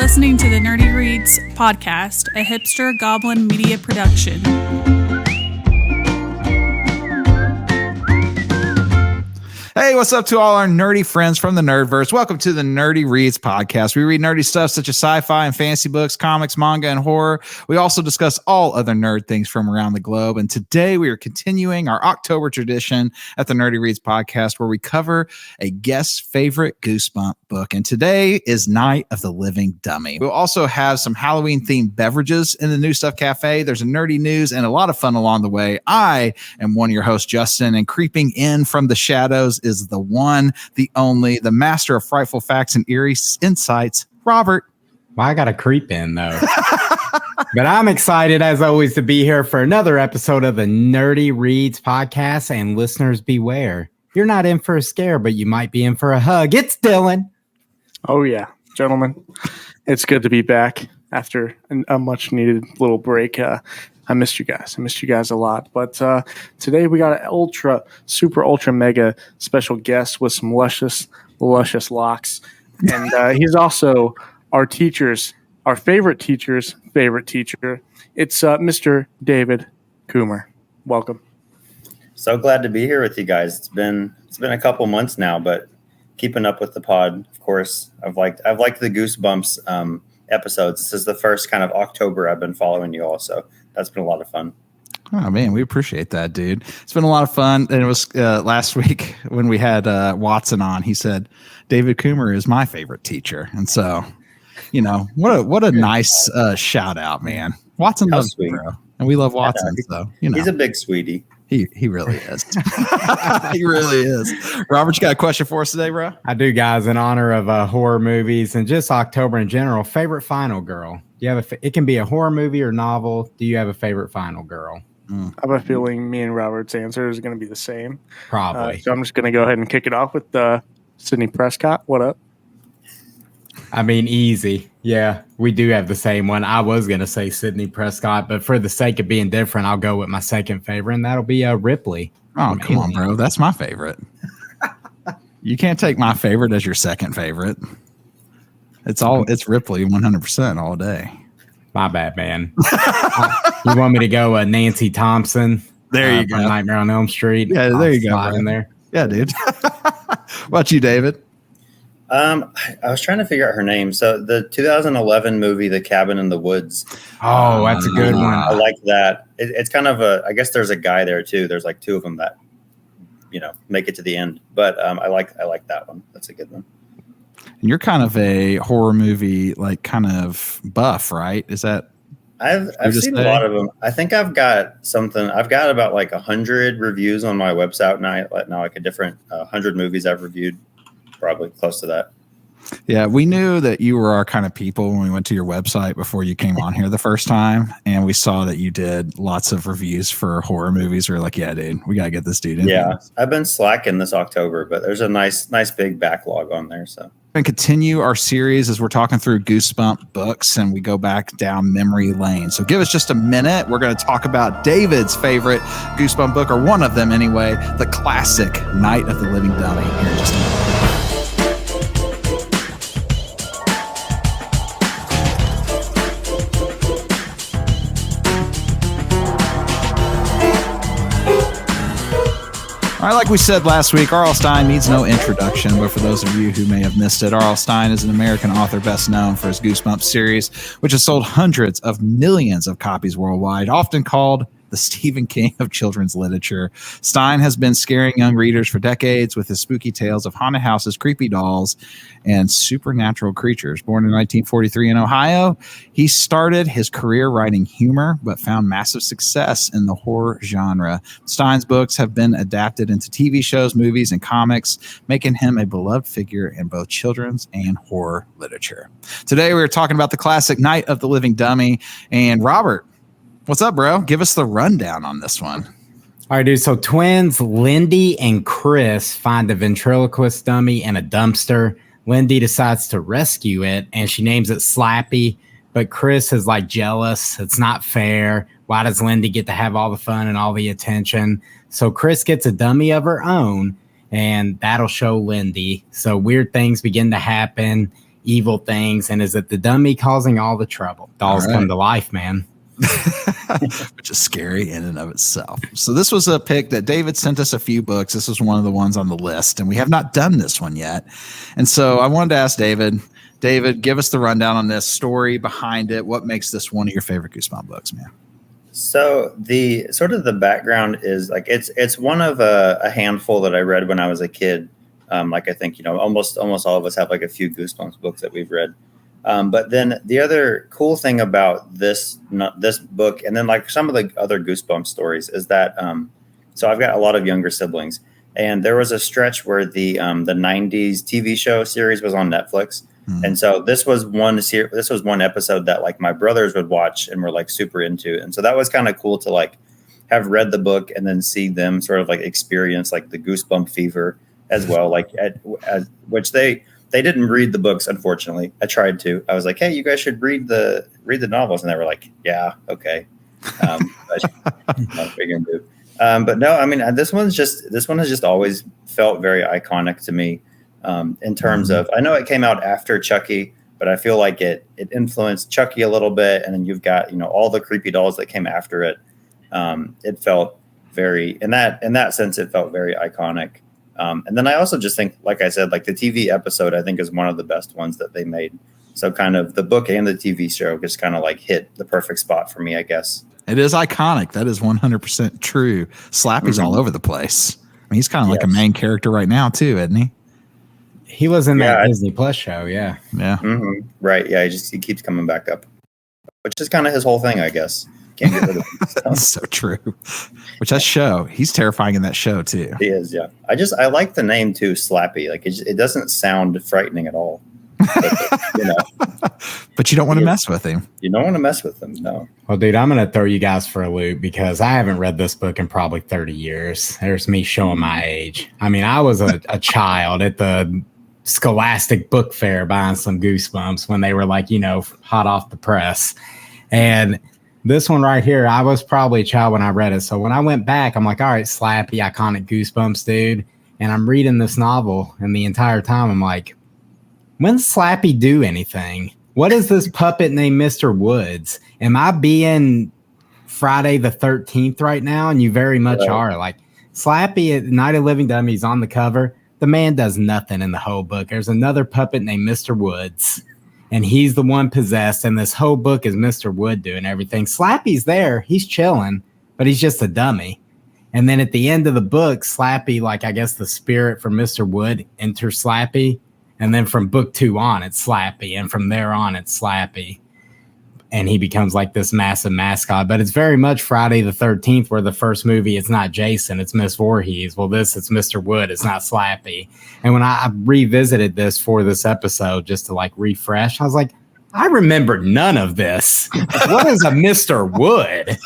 listening to the Nerdy Reads podcast, a hipster goblin media production. Hey, what's up to all our nerdy friends from the Nerdverse? Welcome to the Nerdy Reads podcast. We read nerdy stuff such as sci-fi and fantasy books, comics, manga, and horror. We also discuss all other nerd things from around the globe. And today we are continuing our October tradition at the Nerdy Reads podcast where we cover a guest favorite Goosebump book. And today is Night of the Living Dummy. We'll also have some Halloween-themed beverages in the New Stuff Cafe. There's a nerdy news and a lot of fun along the way. I am one of your hosts, Justin, and creeping in from the shadows is the one, the only, the master of frightful facts and eerie insights, Robert. Well, I got to creep in, though. But I'm excited, as always, to be here for another episode of the Nerdy Reads podcast. And listeners, beware. You're not in for a scare, but you might be in for a hug. It's Dylan. Oh, yeah. Gentlemen, it's good to be back after a much-needed little break. I missed you guys. I missed you guys a lot. But today we got an super ultra mega special guest with some luscious locks. And he's also our favorite teacher's favorite teacher. It's Mr. David Kummer. Welcome. So glad to be here with you guys. It's been a couple months now, but keeping up with the pod, of course. I've liked the Goosebumps episodes. This is the first kind of October I've been following you all, so that's been a lot of fun. Oh, man, we appreciate that, dude. It's been a lot of fun. And it was last week when we had Watson on, he said, David Kummer is my favorite teacher. And so, you know, what a nice shout out, man. Watson loves me, bro. And we love Watson. So, you know. He's a big sweetie. He really is. He really is. Robert, you got a question for us today, bro? I do, guys. In honor of horror movies and just October in general, favorite final girl. Do you have it can be a horror movie or novel. Do you have a favorite final girl? I have a feeling me and Robert's answer is going to be the same. Probably. So I'm just going to go ahead and kick it off with Sydney Prescott. What up? I mean, easy. Yeah, we do have the same one. I was going to say Sydney Prescott, but for the sake of being different, I'll go with my second favorite, and that'll be Ripley. Oh, come on, bro. That's my favorite. You can't take my favorite as your second favorite. It's Ripley 100% all day. My bad, man. You want me to go Nancy Thompson? There you go. Nightmare on Elm Street. Yeah, there you go. In there. Yeah, dude. What about you, David? I was trying to figure out her name. So the 2011 movie, The Cabin in the Woods. Oh, that's a good one. I like that. It's kind of I guess there's a guy there too. There's like two of them that, make it to the end. But I like that one. That's a good one. And you're kind of a horror movie, like kind of buff, right? Is that? I've seen a lot of them. I think I've got about like 100 reviews on my website now, like a different 100 movies I've reviewed. Probably close to that. Yeah, we knew that you were our kind of people when we went to your website before you came on here the first time, and we saw that you did lots of reviews for horror movies. We were like, yeah, dude, we got to get this dude in. Yeah, I've been slacking this October, but there's a nice big backlog on there. So and continue our series as we're talking through Goosebump books and we go back down memory lane. So give us just a minute. We're going to talk about David's favorite Goosebump book, or one of them anyway, the classic Night of the Living Dummy, here in just a minute. All right, like we said last week, R.L. Stine needs no introduction, but for those of you who may have missed it, R.L. Stine is an American author best known for his Goosebumps series, which has sold hundreds of millions of copies worldwide, often called the Stephen King of children's literature. Stine has been scaring young readers for decades with his spooky tales of haunted houses, creepy dolls, and supernatural creatures. Born in 1943 in Ohio, he started his career writing humor, but found massive success in the horror genre. Stine's books have been adapted into TV shows, movies, and comics, making him a beloved figure in both children's and horror literature. Today, we're talking about the classic Night of the Living Dummy. And Robert, what's up, bro? Give us the rundown on this one. All right, dude. So twins Lindy and Chris find a ventriloquist dummy in a dumpster. Lindy decides to rescue it, and she names it Slappy. But Chris is like jealous. It's not fair. Why does Lindy get to have all the fun and all the attention? So Chris gets a dummy of her own, and that'll show Lindy. So weird things begin to happen. evil things, and is it the dummy causing all the trouble? Dolls come to life, man. Which is scary in and of itself. So this was a pick that David sent us a few books. This was one of the ones on the list, and we have not done this one yet. And so I wanted to ask David, give us the rundown on this story behind it. What makes this one of your favorite Goosebumps books, man? So the sort of the background is like it's one of a handful that I read when I was a kid. Like I think almost all of us have like a few Goosebumps books that we've read. But then the other cool thing about this book, and then like some of the other Goosebumps stories, is that so I've got a lot of younger siblings, and there was a stretch where the 90s TV show series was on Netflix. And so this was one episode that like my brothers would watch and were like super into. And so that was kind of cool to like have read the book and then see them sort of like experience like the Goosebump fever as well. Like which they didn't read the books, unfortunately. I tried to. I was like, hey, you guys should read the novels. And they were like, yeah, okay. But no, I mean, this one has just always felt very iconic to me. In terms of, I know it came out after Chucky, but I feel like it influenced Chucky a little bit. And then you've got, all the creepy dolls that came after it. It felt very, in that sense, it felt very iconic. And then I also just think, like I said, like the TV episode, I think is one of the best ones that they made. So kind of the book and the TV show just kind of like hit the perfect spot for me, I guess. It is iconic. That is 100% true. Slappy's all over the place. I mean, he's kind of like a main character right now too, isn't he? He was in that Disney Plus show, yeah. Mm-hmm. Right, yeah. He keeps coming back up, which is kind of his whole thing, I guess. Can't get rid of him. That's so true. Which that show, he's terrifying in that show too. He is, yeah. I like the name too, Slappy. Like it doesn't sound frightening at all. But you don't want to mess with him. You don't want to mess with him, no. Well, dude, I'm going to throw you guys for a loop because I haven't read this book in probably 30 years. There's me showing my age. I mean, I was a child at the Scholastic Book Fair buying some Goosebumps when they were like, hot off the press. And this one right here, I was probably a child when I read it. So when I went back, I'm like, all right, Slappy, iconic Goosebumps, dude. And I'm reading this novel, and the entire time I'm like, when's Slappy do anything? What is this puppet named Mr. Woods? Am I being Friday the 13th right now? And you very much are. Like Slappy at Night of Living Dummies on the cover. The man does nothing in the whole book. There's another puppet named Mr. Woods, and he's the one possessed. And this whole book is Mr. Wood doing everything. Slappy's there. He's chilling, but he's just a dummy. And then at the end of the book, Slappy, like I guess the spirit from Mr. Wood enters Slappy. And then from book 2 on, it's Slappy. And from there on, it's Slappy. And he becomes like this massive mascot. But it's very much Friday the 13th, where the first movie, it's not Jason, it's Miss Voorhees. Well, it's Mr. Wood, it's not Slappy. And when I revisited this for this episode, just to like refresh, I was like, I remember none of this. What is a Mr. Wood?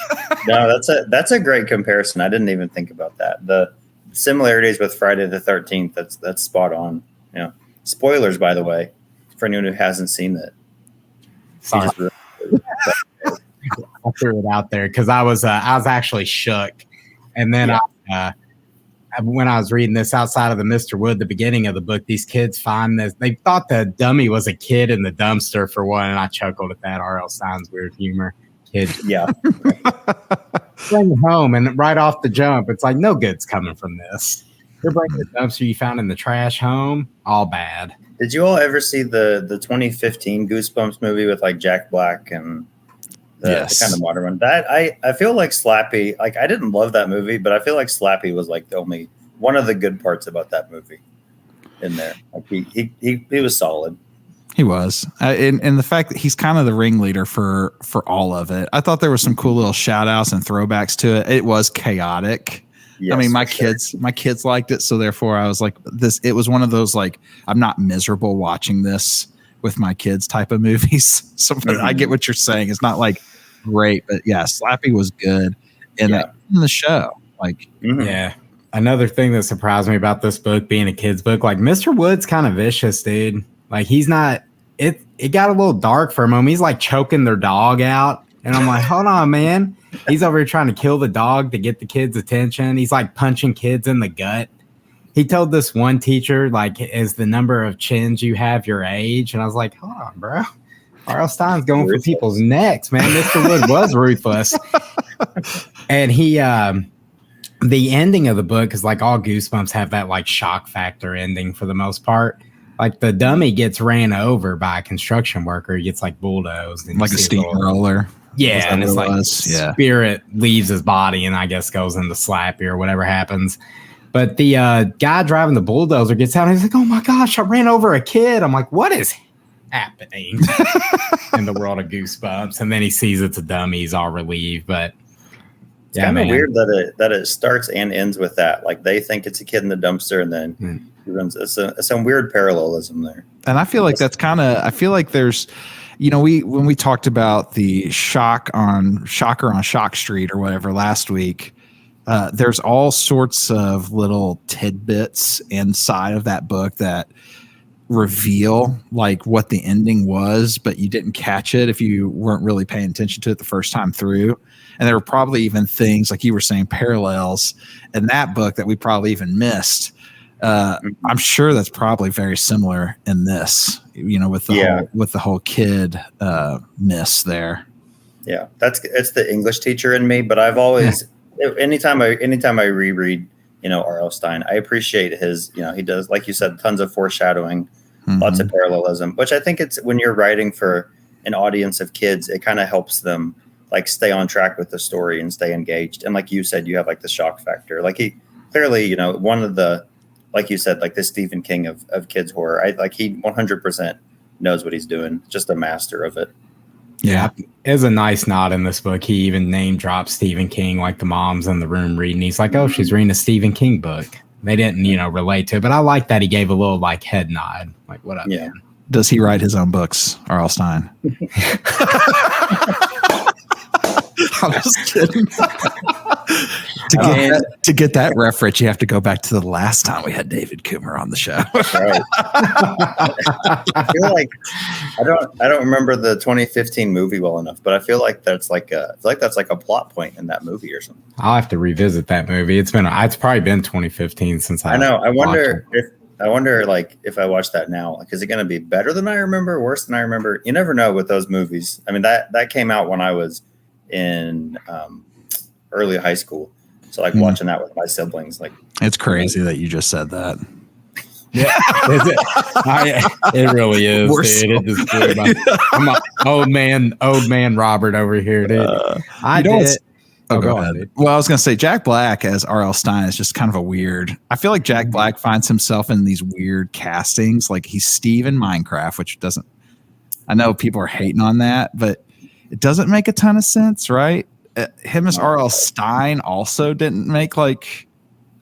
No, that's a great comparison. I didn't even think about that. The similarities with Friday the 13th, that's spot on. Yeah. Spoilers, by the way, for anyone who hasn't seen it. Sorry. I threw it out there because I was actually shook. And then when I was reading this outside of the Mr. Wood, the beginning of the book, these kids find this. They thought the dummy was a kid in the dumpster for one, and I chuckled at that. R.L. Stein's weird humor. Kids. Yeah. Bring it home, and right off the jump, it's like, no good's coming from this. You're bringing the dumpster you found in the trash home. All bad. Did you all ever see the 2015 Goosebumps movie with like Jack Black and the kind of modern one? That I feel like Slappy, like I didn't love that movie, but I feel like Slappy was like the only one of the good parts about that movie in there. Like he was solid. He was, and the fact that he's kind of the ringleader for all of it. I thought there were some cool little shout outs and throwbacks to it. It was chaotic. Yes, I mean, my kids liked it, so therefore I was like, this. It was one of those like, I'm not miserable watching this with my kids type of movies. So I get what you're saying. It's not like great, but yeah, Slappy was good in the show. Like, yeah. Another thing that surprised me about this book being a kid's book, like Mr. Wood's kind of vicious, dude. Like he's not. It got a little dark for a moment. He's like choking their dog out, and I'm like, hold on, man. He's over here trying to kill the dog to get the kids' attention. He's like punching kids in the gut. he told this one teacher, like, is the number of chins you have your age? And I was like, hold on, bro. R.L. Stine's going for people's necks, man. Mr. Wood was ruthless. And he, the ending of the book is like all Goosebumps have that like shock factor ending for the most part. Like the dummy gets ran over by a construction worker. He gets like bulldozed. And like a steamroller. Yeah. And it's like spirit leaves his body and I guess goes into Slappy or whatever happens. But the guy driving the bulldozer gets out and he's like, oh my gosh, I ran over a kid. I'm like, what is happening in the world of Goosebumps? And then he sees it's a dummy. He's all relieved. But it's kind of weird that it starts and ends with that. Like they think it's a kid in the dumpster and then he runs. It's some weird parallelism there. And I feel like that's kind of, I feel like there's, you know, when we talked about the shocker on Shock Street or whatever last week, there's all sorts of little tidbits inside of that book that reveal like what the ending was, but you didn't catch it if you weren't really paying attention to it the first time through. And there were probably even things like you were saying, parallels in that book that we probably even missed. I'm sure that's probably very similar in this, you know, with the whole kid miss there. Yeah, it's the English teacher in me, but I've always anytime I reread, you know, R.L. Stine, I appreciate his, you know, he does, like you said, tons of foreshadowing, lots of parallelism, which I think it's when you're writing for an audience of kids, it kind of helps them like stay on track with the story and stay engaged. And like you said, you have like the shock factor. Like he clearly, you know, one of the, like you said, like the Stephen King of kids horror. He 100% knows what he's doing. Just a master of it. Yeah, it's a nice nod in this book. He even name drops Stephen King, like the mom's in the room reading. He's like, oh, she's reading a Stephen King book. They didn't, you know, relate to it, but I like that he gave a little like head nod. Like, what up, man? Does he write his own books, R.L. Stine? I'm just kidding. To get that reference, you have to go back to the last time we had David Kummer on the show. Right. I feel like I don't remember the 2015 movie well enough, but I feel like that's like a plot point in that movie or something. I'll have to revisit that movie. It's probably been 2015 since I know. I wonder if I watch that now, like, is it going to be better than I remember, worse than I remember? You never know with those movies. I mean, that came out when I was in early high school. So like watching that with my siblings, like it's crazy that you just said that. Yeah, it really is, dude. It just blew I'm an old man Robert over here, dude. Go ahead. Dude. Well, I was going to say Jack Black as R.L. Stine is just kind of a weird. I feel like Jack Black finds himself in these weird castings. Like he's Steve in Minecraft, which doesn't. I know people are hating on that, but it doesn't make a ton of sense, right? Him as R.L. Stine also didn't make like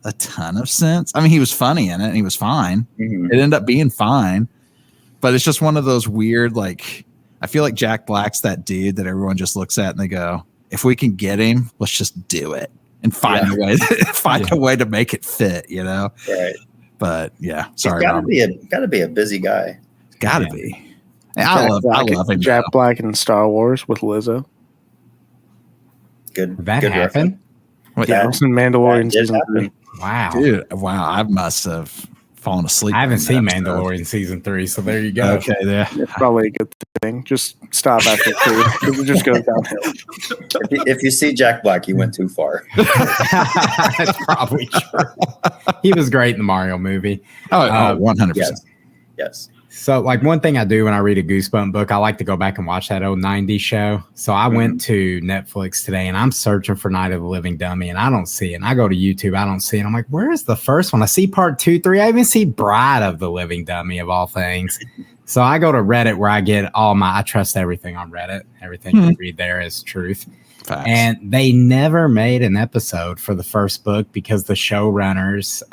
a ton of sense. I mean, he was funny in it and he was fine. It ended up being fine, but it's just one of those weird, like, I feel like Jack Black's that dude that everyone just looks at and they go, if we can get him, let's just do it and find a way to make it fit, you know? Right. But yeah, sorry. Gotta be a busy guy. Gotta be. I love him. Jack Black in Star Wars with Lizzo. Good. That good happened? What, yeah, it was in Mandalorian season 3. Wow. Dude, wow. I must have fallen asleep. I haven't seen Mandalorian season 3, so there you go. Okay, there. It's probably a good thing. Just stop after 3. It just goes downhill. If you see Jack Black, you went too far. That's probably true. He was great in the Mario movie. 100%. Yes. So, like, one thing I do when I read a Goosebump book, I like to go back and watch that old 90s show. So I went to Netflix today, and I'm searching for Night of the Living Dummy, and I don't see it. And I go to YouTube, I don't see it. I'm like, where is the first one? I see part 2, 3. I even see Bride of the Living Dummy, of all things. So I go to Reddit, where I get I trust everything on Reddit. Everything you read there is truth. Facts. And they never made an episode for the first book because the showrunners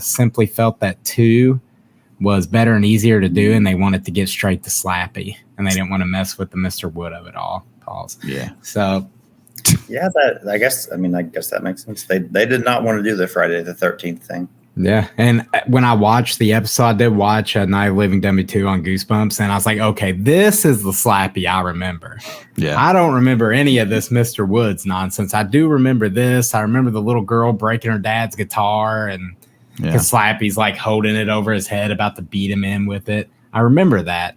simply felt that 2 was better and easier to do, and they wanted to get straight to Slappy, and they didn't want to mess with the Mr. Wood of it all. Pause. Yeah. So, yeah, I guess that makes sense. They did not want to do the Friday the 13th thing. Yeah. And when I watched the episode, I did watch Night of Living Dummy 2 on Goosebumps, and I was like, okay, this is the Slappy I remember. Yeah. I don't remember any of this Mr. Woods nonsense. I do remember this. I remember the little girl breaking her dad's guitar, and Because Slappy's like holding it over his head, about to beat him in with it. I remember that,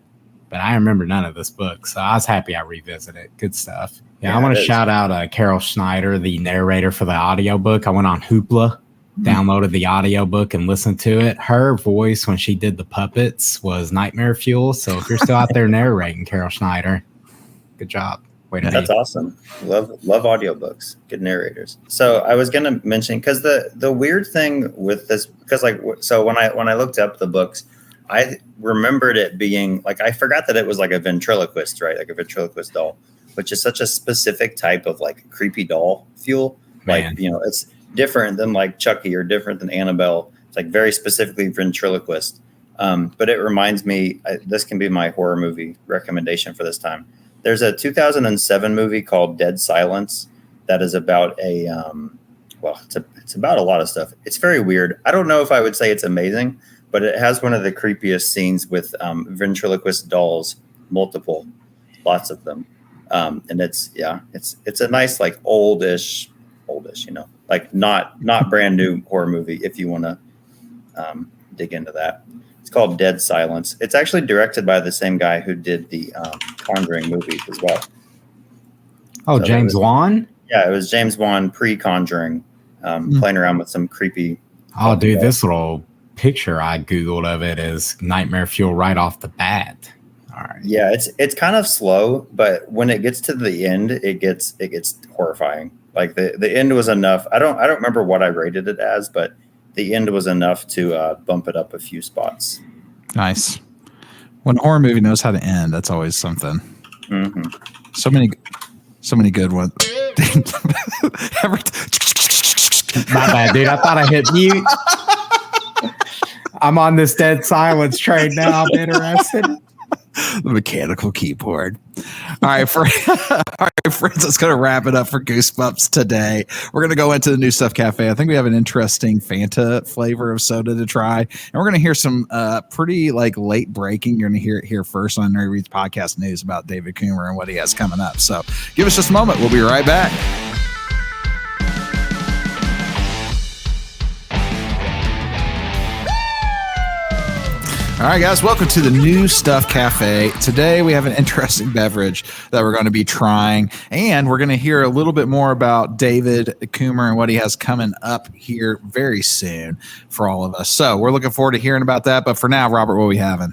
but I remember none of this book, so I was happy I revisited it. Good stuff. Yeah, I want to shout out Carol Schneider, the narrator for the audiobook. I went on Hoopla, downloaded the audiobook and listened to it. Her voice when she did the puppets was nightmare fuel. So if you're still out there narrating, Carol Schneider, good job. That's awesome. Love audiobooks. Good narrators. So I was going to mention, because the weird thing with this, because so when I looked up the books, I remembered it being like, I forgot that it was like a ventriloquist, right? Like a ventriloquist doll, which is such a specific type of like creepy doll feel. Like, it's different than like Chucky or different than Annabelle. It's like very specifically ventriloquist. But it reminds me, this can be my horror movie recommendation for this time. There's a 2007 movie called Dead Silence that is about it's about a lot of stuff. It's very weird. I don't know if I would say it's amazing, but it has one of the creepiest scenes with ventriloquist dolls, lots of them. And it's a nice, like oldish, like not brand new horror movie if you want to dig into that. It's called Dead Silence. It's actually directed by the same guy who did the Conjuring movies as well. Oh, so James Wan? Yeah, it was James Wan pre-Conjuring, playing around with some creepy. Oh, dude, this little picture I Googled of it is nightmare fuel right off the bat. All right. Yeah, it's kind of slow, but when it gets to the end, it gets horrifying. Like the end was enough. I don't remember what I rated it as, but the end was enough to bump it up a few spots. Nice. When a horror movie knows how to end, that's always something. Mm-hmm. So many good ones. My bad, dude. I thought I hit mute. I'm on this Dead Silence train now. I'm interested. The mechanical keyboard. All right, friends, let's go to wrap it up for Goosebumps today. We're going to go into the New Stuff Cafe. I think we have an interesting Fanta flavor of soda to try, and we're going to hear some pretty like late breaking. You're going to hear it here first on Nerd Reads Podcast News about David Kummer and what he has coming up. So give us just a moment. We'll be right back. All right, guys, welcome to the New Stuff Cafe. Today, we have an interesting beverage that we're going to be trying, and we're going to hear a little bit more about David Kummer and what he has coming up here very soon for all of us. So we're looking forward to hearing about that. But for now, Robert, what are we having?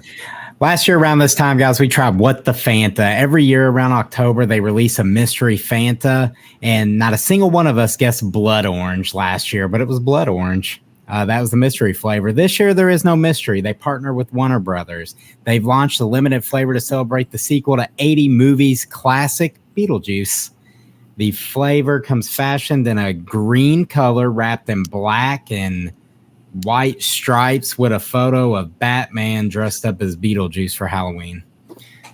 Last year around this time, guys, we tried What the Fanta. Every year around October, they release a mystery Fanta, and not a single one of us guessed blood orange last year, but it was blood orange. That was the mystery flavor. This year, there is no mystery. They partner with Warner Brothers. They've launched a limited flavor to celebrate the sequel to 80 movies classic Beetlejuice. The flavor comes fashioned in a green color wrapped in black and white stripes with a photo of Batman dressed up as Beetlejuice for Halloween.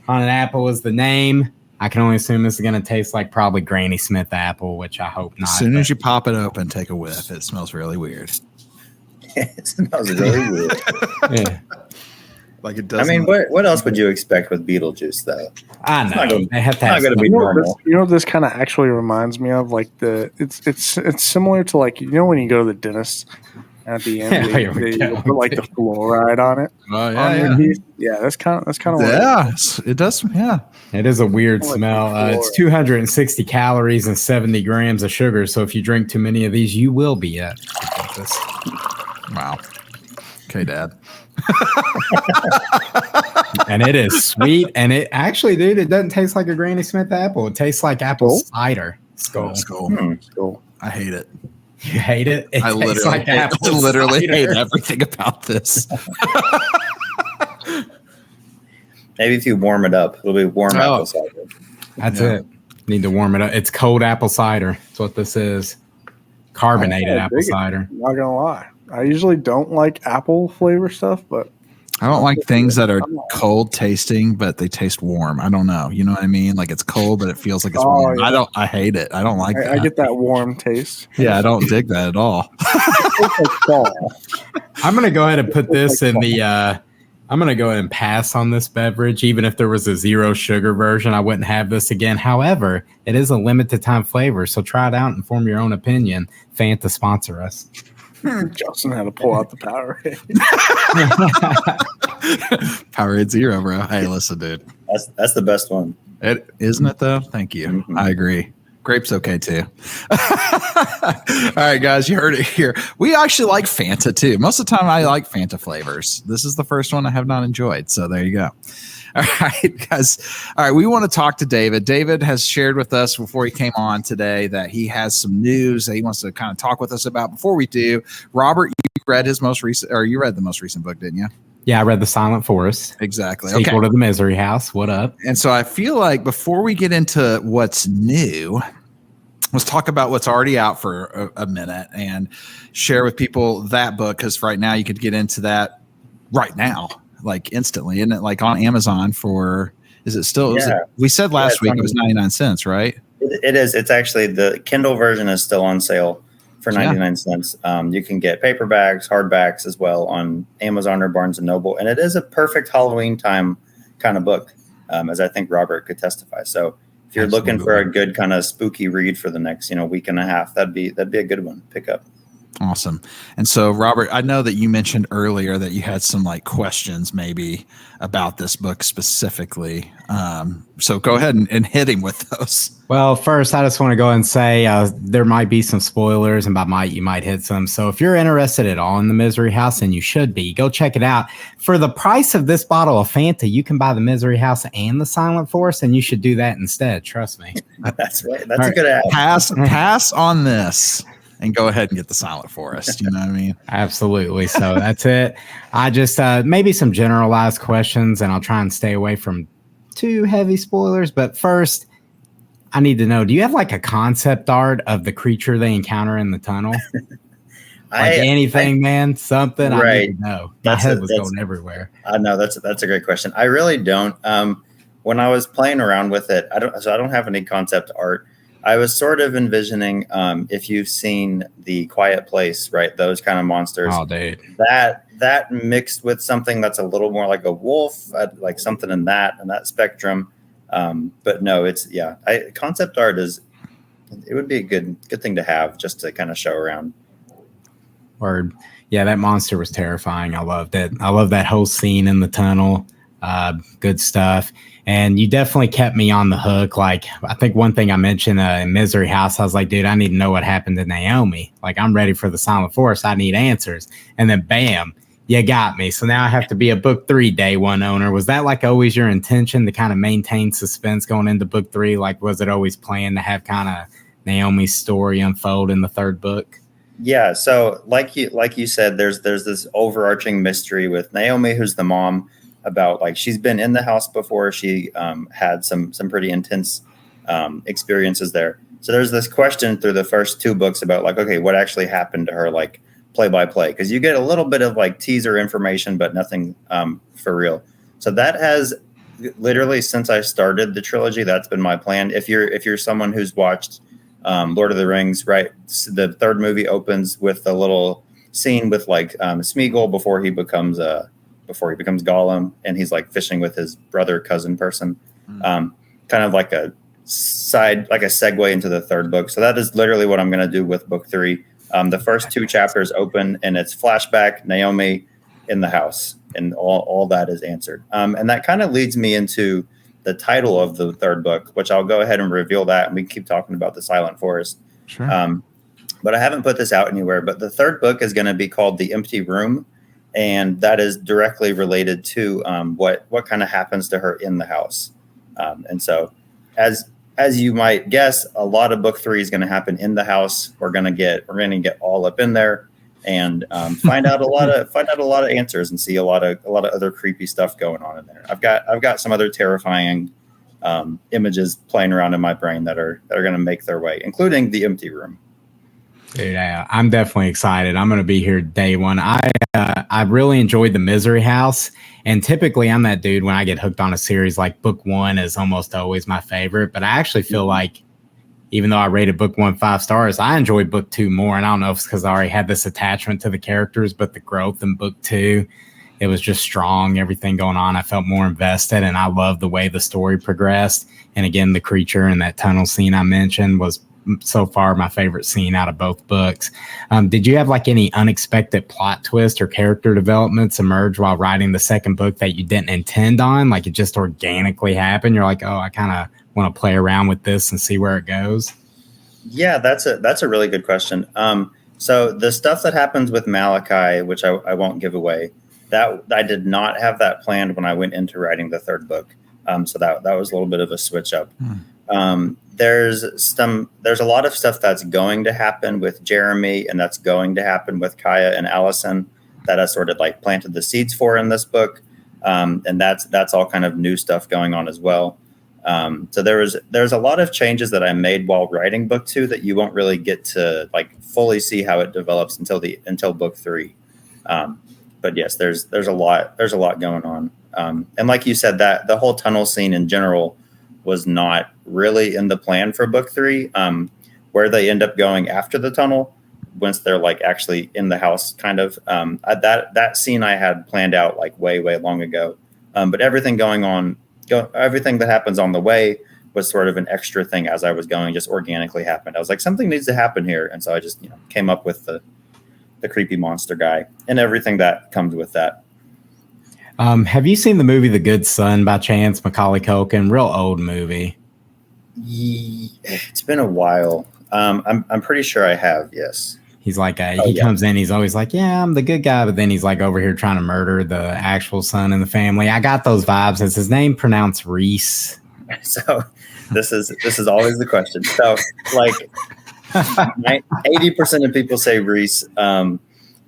On an apple is the name. I can only assume this is going to taste like probably Granny Smith apple, which I hope not. As soon as you pop it open, take a whiff. It smells really weird. It smells really weird. Yeah. Like it does. I mean, what else would you expect with Beetlejuice, though? I know. They have to have not going to be normal. This kind of actually reminds me of like it's similar to like when you go to the dentist at the end they put like the fluoride on it. Oh yeah, yeah. That's kind of yeah. It does. Yeah, it is a weird smell. It's 260 calories and 70 grams of sugar. So if you drink too many of these, you will be at the dentist. Wow. Okay, Dad. And it is sweet. And it actually, dude, it doesn't taste like a Granny Smith apple. It tastes like apple cider. Skull. Skull. I hate it. You hate it? I literally hate everything about this. Maybe if you warm it up, it'll be warm apple cider. That's it. Need to warm it up. It's cold apple cider. That's what this is. Carbonated apple cider. I'm not going to lie. I usually don't like apple flavor stuff, but I don't like things that are cold tasting, but they taste warm. I don't know. You know what I mean? Like it's cold, but it feels like it's warm. Yeah. I hate it. I don't like that. I get that warm taste. Yeah, I don't dig that at all. I'm going to go ahead and put this in the, I'm going to go ahead and pass on this beverage. Even if there was a 0 sugar version, I wouldn't have this again. However, it is a limited time flavor, so try it out and form your own opinion. Fanta sponsor us. Justin had to pull out the Powerade. Powerade Zero, bro. Hey, listen, dude. That's the best one. It isn't it though? Thank you. Mhm. I agree. Grape's okay too. All right, guys, you heard it here. We actually like Fanta too. Most of the time, I like Fanta flavors. This is the first one I have not enjoyed. So there you go. All right, guys. All right, we want to talk to David. David has shared with us before he came on today that he has some news that he wants to kind of talk with us about. Before we do, Robert, you read the most recent book, didn't you? Yeah, I read The Silent Forest. Exactly. Sequel to The Misery House. What up? And so I feel like before we get into what's new, let's talk about what's already out for a minute and share with people that book. Because right now you could get into that right now, like instantly. Isn't it like on Amazon is it still, we said last week it was 99 cents, right? It is. It's actually the Kindle version is still on sale for 99 cents. You can get paperbacks, hardbacks as well on Amazon or Barnes & Noble. And it is a perfect Halloween time kind of book, as I think Robert could testify. So if you're looking for a good kind of spooky read for the next, week and a half, that'd be a good one to pick up. Awesome. And so, Robert, I know that you mentioned earlier that you had some like questions maybe about this book specifically. So go ahead and hit him with those. Well, first, I just want to go and say there might be some spoilers, and by might, you might hit some. So if you're interested at all in The Misery House, and you should be, go check it out. For the price of this bottle of Fanta, you can buy The Misery House and The Silent Forest, and you should do that instead. Trust me. That's right. That's a good ad. Pass on this. And go ahead and get The Silent Forest. You know what I mean? Absolutely. So that's it. I just maybe some generalized questions, and I'll try and stay away from too heavy spoilers. But first, I need to know, do you have like a concept art of the creature they encounter in the tunnel? Anything, man? Something right. I need to know. My head was going everywhere. No, that's a great question. I really don't. When I was playing around with it, I don't have any concept art. I was sort of envisioning, if you've seen The Quiet Place, right? Those kind of monsters. Oh, dude. That mixed with something that's a little more like a wolf, like something in that spectrum. But no, concept art it would be a good thing to have just to kind of show around. Word. Yeah, that monster was terrifying. I loved it. I love that whole scene in the tunnel. Good stuff. And you definitely kept me on the hook. Like, I think one thing I mentioned in Misery House, I was like, dude, I need to know what happened to Naomi. Like, I'm ready for The Silent Forest. I need answers. And then bam, you got me. So now I have to be a book 3 day one owner. Was that like always your intention to kind of maintain suspense going into book 3? Like, was it always planned to have kind of Naomi's story unfold in the 3rd book? Yeah. So like you said, there's this overarching mystery with Naomi, who's the mom, about like she's been in the house before. She had some pretty intense experiences there. So there's this question through the first 2 books about like, okay, what actually happened to her, like play by play, because you get a little bit of like teaser information, but nothing for real. So that has literally, since I started the trilogy, that's been my plan. If you're someone who's watched Lord of the Rings, right, the 3rd movie opens with a little scene with like Smeagol before he becomes Gollum, and he's like fishing with his brother cousin person, kind of like a segue into the 3rd book. So that is literally what I'm going to do with book 3. The first 2 chapters open and it's flashback Naomi in the house, and all that is answered. And that kind of leads me into the title of the 3rd book, which I'll go ahead and reveal that, and we can keep talking about The Silent Forest. Sure. But I haven't put this out anywhere, but the 3rd book is going to be called The Empty Room. And that is directly related to what kind of happens to her in the house. And so as you might guess, a lot of book 3 is going to happen in the house. We're going to get all up in there and find out a lot of answers and see a lot of other creepy stuff going on in there. I've got some other terrifying images playing around in my brain that are going to make their way, including the empty room. Dude, I'm definitely excited. I'm going to be here day one. I really enjoyed The Misery House, and typically I'm that dude when I get hooked on a series, like book 1 is almost always my favorite, but I actually feel like even though I rated book 1 5 stars, I enjoyed book 2 more. And I don't know if it's because I already had this attachment to the characters, but the growth in book 2, it was just strong, everything going on. I felt more invested, and I loved the way the story progressed. And again, the creature in that tunnel scene I mentioned was so far my favorite scene out of both books. Did you have like any unexpected plot twist or character developments emerge while writing the second book that you didn't intend on? Like it just organically happened. You're like, oh, I kind of want to play around with this and see where it goes. Yeah, that's a really good question. So the stuff that happens with Malachi, which I won't give away, that I did not have that planned when I went into writing the third book. So that was a little bit of a switch up. There's a lot of stuff that's going to happen with Jeremy, and that's going to happen with Kaya and Allison that I sort of like planted the seeds for in this book. And that's all kind of new stuff going on as well. So there's a lot of changes that I made while writing book 2 that you won't really get to like fully see how it develops until book 3. But yes, there's a lot going on. And like you said, that the whole tunnel scene in general was not really in the plan for book 3. Where they end up going after the tunnel, once they're like actually in the house, kind of that scene I had planned out like way long ago. But everything everything that happens on the way was sort of an extra thing as I was going, just organically happened. I was like, something needs to happen here. And so I just came up with the creepy monster guy and everything that comes with that. Have you seen the movie The Good Son by chance? Macaulay Culkin, real old movie. It's been a while. I'm pretty sure I have. Yes. He's like, he comes in, he's always like, yeah, I'm the good guy. But then he's like over here trying to murder the actual son in the family. I got those vibes. Is his name pronounced Reese? So this is always the question. So like 80% of people say Reese.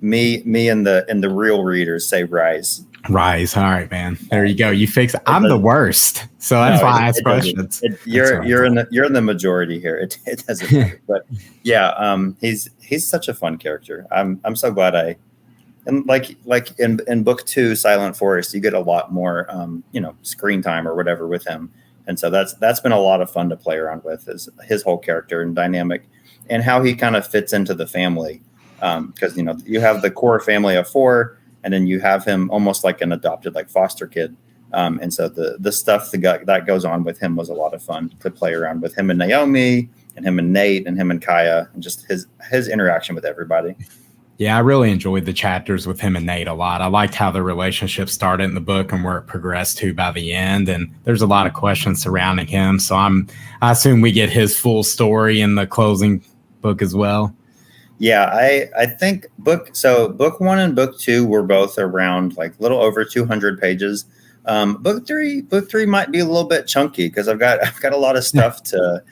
Me and the real readers say Rise. Rise. All right, man. There you go. You fix it. I'm the worst. So that's why I ask questions. You're in the majority here. It doesn't matter. But yeah, he's such a fun character. I'm so glad and like in book 2, Silent Forest, you get a lot more screen time or whatever with him. And so that's been a lot of fun to play around with, is his whole character and dynamic and how he kind of fits into the family. Because you have the core family of 4, and then you have him almost like an adopted like foster kid. And so the stuff that goes on with him was a lot of fun to play around with him and Naomi and him and Nate and him and Kaya and just his interaction with everybody. Yeah, I really enjoyed the chapters with him and Nate a lot. I liked how the relationship started in the book and where it progressed to by the end. And there's a lot of questions surrounding him. So I assume we get his full story in the closing book as well. Yeah, I think book 1 and book 2 were both around like a little over 200 pages. Book three might be a little bit chunky because I've got a lot of stuff to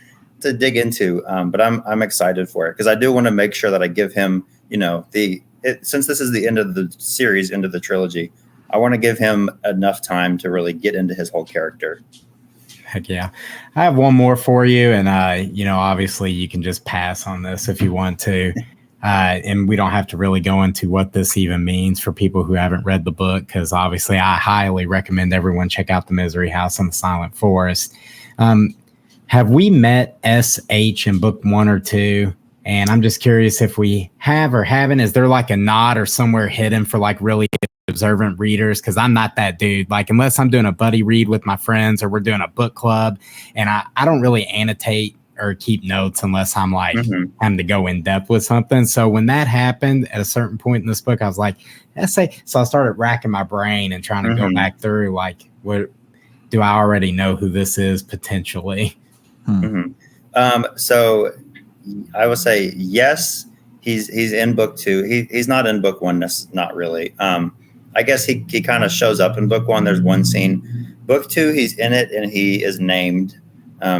dig into. But I'm excited for it because I do want to make sure that I give him, since this is the end of the series, end of the trilogy, I want to give him enough time to really get into his whole character. Heck yeah. I have one more for you. And, obviously you can just pass on this if you want to. And we don't have to really go into what this even means for people who haven't read the book, because obviously I highly recommend everyone check out The Misery House and the Silent Forest. Have we met S.H. in book 1 or 2? And I'm just curious if we have or haven't. Is there like a nod or somewhere hidden for like really observant readers? Because I'm not that dude. Like, unless I'm doing a buddy read with my friends or we're doing a book club, and I don't really annotate or keep notes unless I'm like having to go in depth with something. So when that happened at a certain point in this book, I was like, so I started racking my brain and trying to go back through, like, what do I already know who this is potentially? So I would say yes, he's in book 2. He's not in book 1, not really. I guess he kind of shows up in book 1. There's one scene. Book 2, he's in it and he is named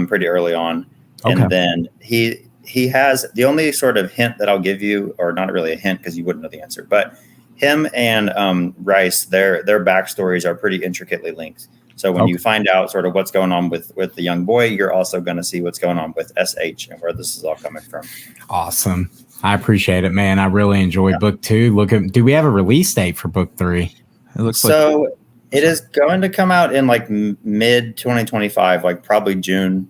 pretty early on. Okay. And then he has the only sort of hint that I'll give you, or not really a hint because you wouldn't know the answer, but him and Rice, their backstories are pretty intricately linked. So when you find out sort of what's going on with the young boy, you're also going to see what's going on with SH and where this is all coming from. Awesome. I appreciate it, man. I really enjoyed book 2. Do we have a release date for book 3? It looks so it is going to come out in like mid 2025, like probably June.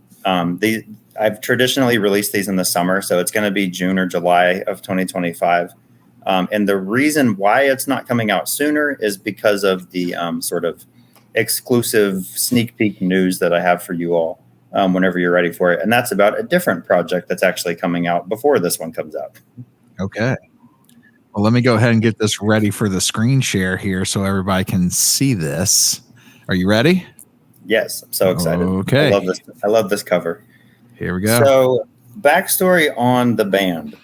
I've traditionally released these in the summer, so it's going to be June or July of 2025. And the reason why it's not coming out sooner is because of the sort of exclusive sneak peek news that I have for you all. whenever you're ready for it. And that's about a different project that's actually coming out before this one comes out. Okay. Well, let me go ahead and get this ready for the screen share here so everybody can see this. Are you ready? Yes, I'm so excited. Okay. I love this cover. Here we go. So, backstory on the band.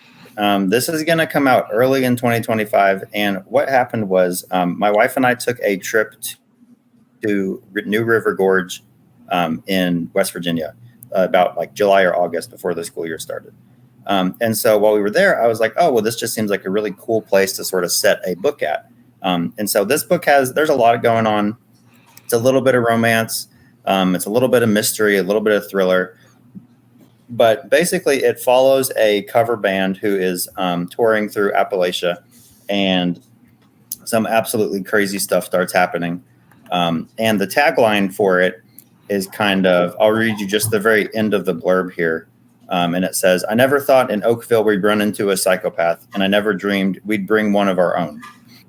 This is going to come out early in 2025. And what happened was my wife and I took a trip to New River Gorge in West Virginia about like July or August before the school year started. And so while we were there, I was like, oh, well, this just seems like a really cool place to sort of set a book at. And so this book there's a lot going on. It's a little bit of romance. It's a little bit of mystery, a little bit of thriller. But basically, it follows a cover band who is touring through Appalachia, and some absolutely crazy stuff starts happening. And the tagline for it is I'll read you just the very end of the blurb here. And it says, I never thought in Oakville we'd run into a psychopath, and I never dreamed we'd bring one of our own.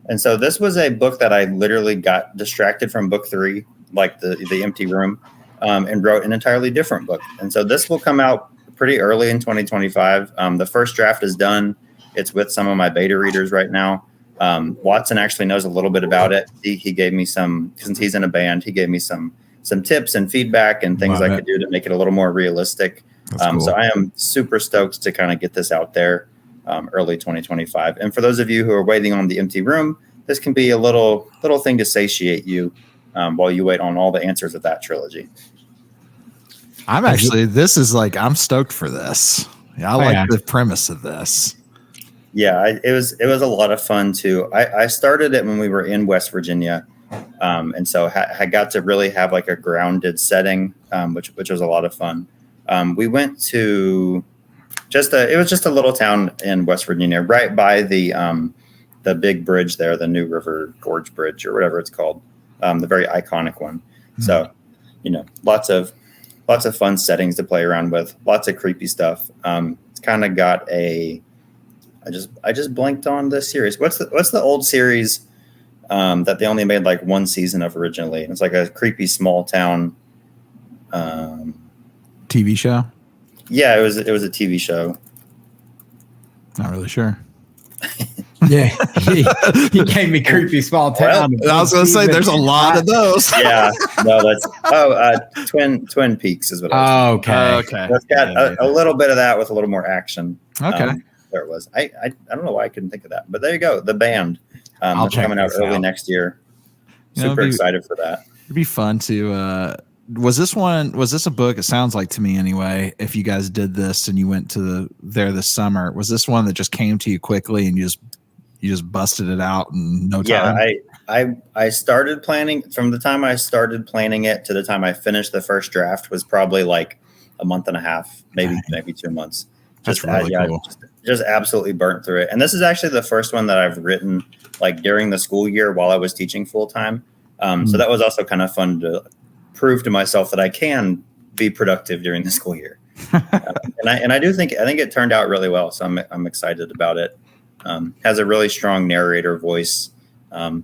And so this was a book that I literally got distracted from book 3, like the empty room, and wrote an entirely different book. And so this will come out pretty early in 2025. The first draft is done. It's with some of my beta readers right now. Watson actually knows a little bit about it. He gave me since he's in a band, he gave me some tips and feedback and things I could do to make it a little more realistic. Cool. So I am super stoked to kind of get this out there early 2025. And for those of you who are waiting on the empty room, this can be a little thing to satiate you while you wait on all the answers of that trilogy. I'm stoked for this. I like the premise of this. Yeah, it was a lot of fun too. I started it when we were in West Virginia. And so I got to really have like a grounded setting, which was a lot of fun. We went to it was just a little town in West Virginia, right by the big bridge there, the New River Gorge Bridge or whatever it's called, the very iconic one. Mm-hmm. So, lots of fun settings to play around with, lots of creepy stuff. It's kind of got I just blanked on this series. What's the old series that they only made like one season of originally? It's like a creepy small town TV show. Yeah, it was a TV show. Not really sure. Yeah, he gave me creepy small town. Well, I was going to say there's a lot of those. Yeah, no, that's Twin Peaks is what. Okay. It's got a little bit of that with a little more action. Okay, there it was. I don't know why I couldn't think of that, but there you go. The band coming out early next year. Super excited for that. It'd be fun to. Was this a book? It sounds like to me anyway. If you guys did this and you went there this summer, was this one that just came to you quickly and you just busted it out in no time? Yeah, I started planning from the time I started planning it to the time I finished the first draft was probably like a month and a half, maybe 2 months. That's really cool. Just absolutely burnt through it. And this is actually the first one that I've written like during the school year while I was teaching full time. So that was also kind of fun to prove to myself that I can be productive during the school year. And I think it turned out really well. So I'm excited about it. Has a really strong narrator voice, a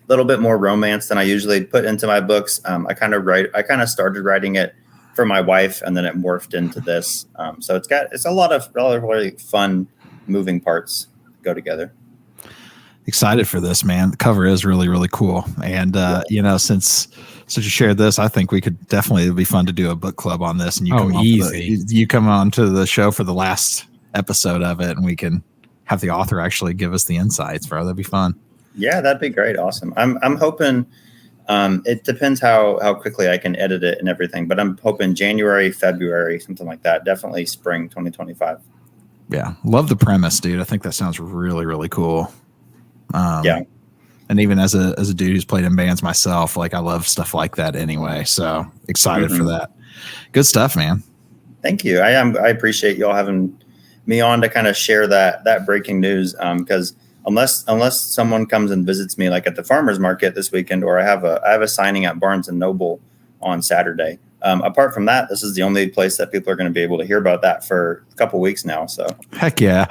little bit more romance than I usually put into my books. I kind of started writing it for my wife and then it morphed into this. So it's a lot of really fun moving parts go together. Excited for this, man. The cover is really, really cool. And, since you shared this, I think it'd be fun to do a book club on this. And you come on to the show for the last episode of it and we can have the author actually give us the insights, bro. That'd be fun. Yeah, that'd be great. Awesome. I'm hoping, it depends how quickly I can edit it and everything, but I'm hoping January, February, something like that. Definitely spring 2025. Yeah. Love the premise, dude. I think that sounds really, really cool. Yeah. And even as a dude who's played in bands myself, like I love stuff like that anyway. So excited for that. Good stuff, man. Thank you. I appreciate y'all having me on to kind of share that breaking news. Because unless someone comes and visits me like at the farmer's market this weekend, or I have a signing at Barnes and Noble on Saturday. Apart from that, this is the only place that people are going to be able to hear about that for a couple weeks now. So heck yeah.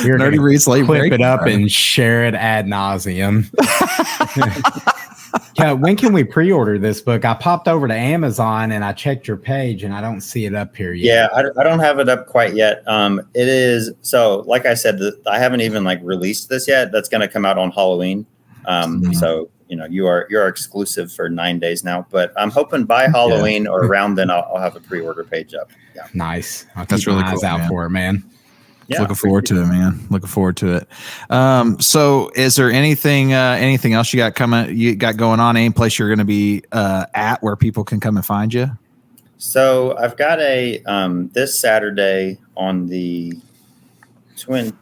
You're Nerdy Reads Late Clip it up and share it ad nauseum. Yeah, when can we pre-order this book? I popped over to Amazon and I checked your page and I don't see it up here yet. Yeah, I don't have it up quite yet. It is so. Like I said, I haven't even released this yet. That's going to come out on Halloween. So you're exclusive for 9 days now. But I'm hoping by Halloween or around then I'll have a pre-order page up. Yeah, nice. That's really cool. Eyes out for it, man. Yeah, looking forward to it, man. Looking forward to it. So is there anything else you got going on? Any place you're going to be at where people can come and find you? So I've got a this Saturday on the 20.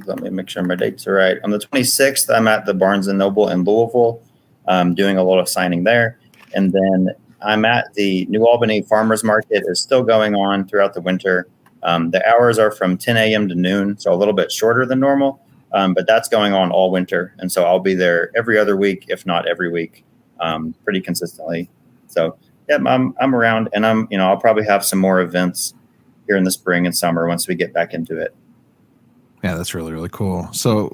Let me make sure my dates are right. On the 26th, I'm at the Barnes and Noble in Louisville, doing a lot of signing there, and then I'm at the New Albany Farmers Market. Is still going on throughout the winter. The hours are from 10 a.m. to noon, so a little bit shorter than normal, but that's going on all winter. And so I'll be there every other week, if not every week, pretty consistently. So yeah, I'm around, and I'll probably have some more events here in the spring and summer once we get back into it. Yeah, that's really, really cool. So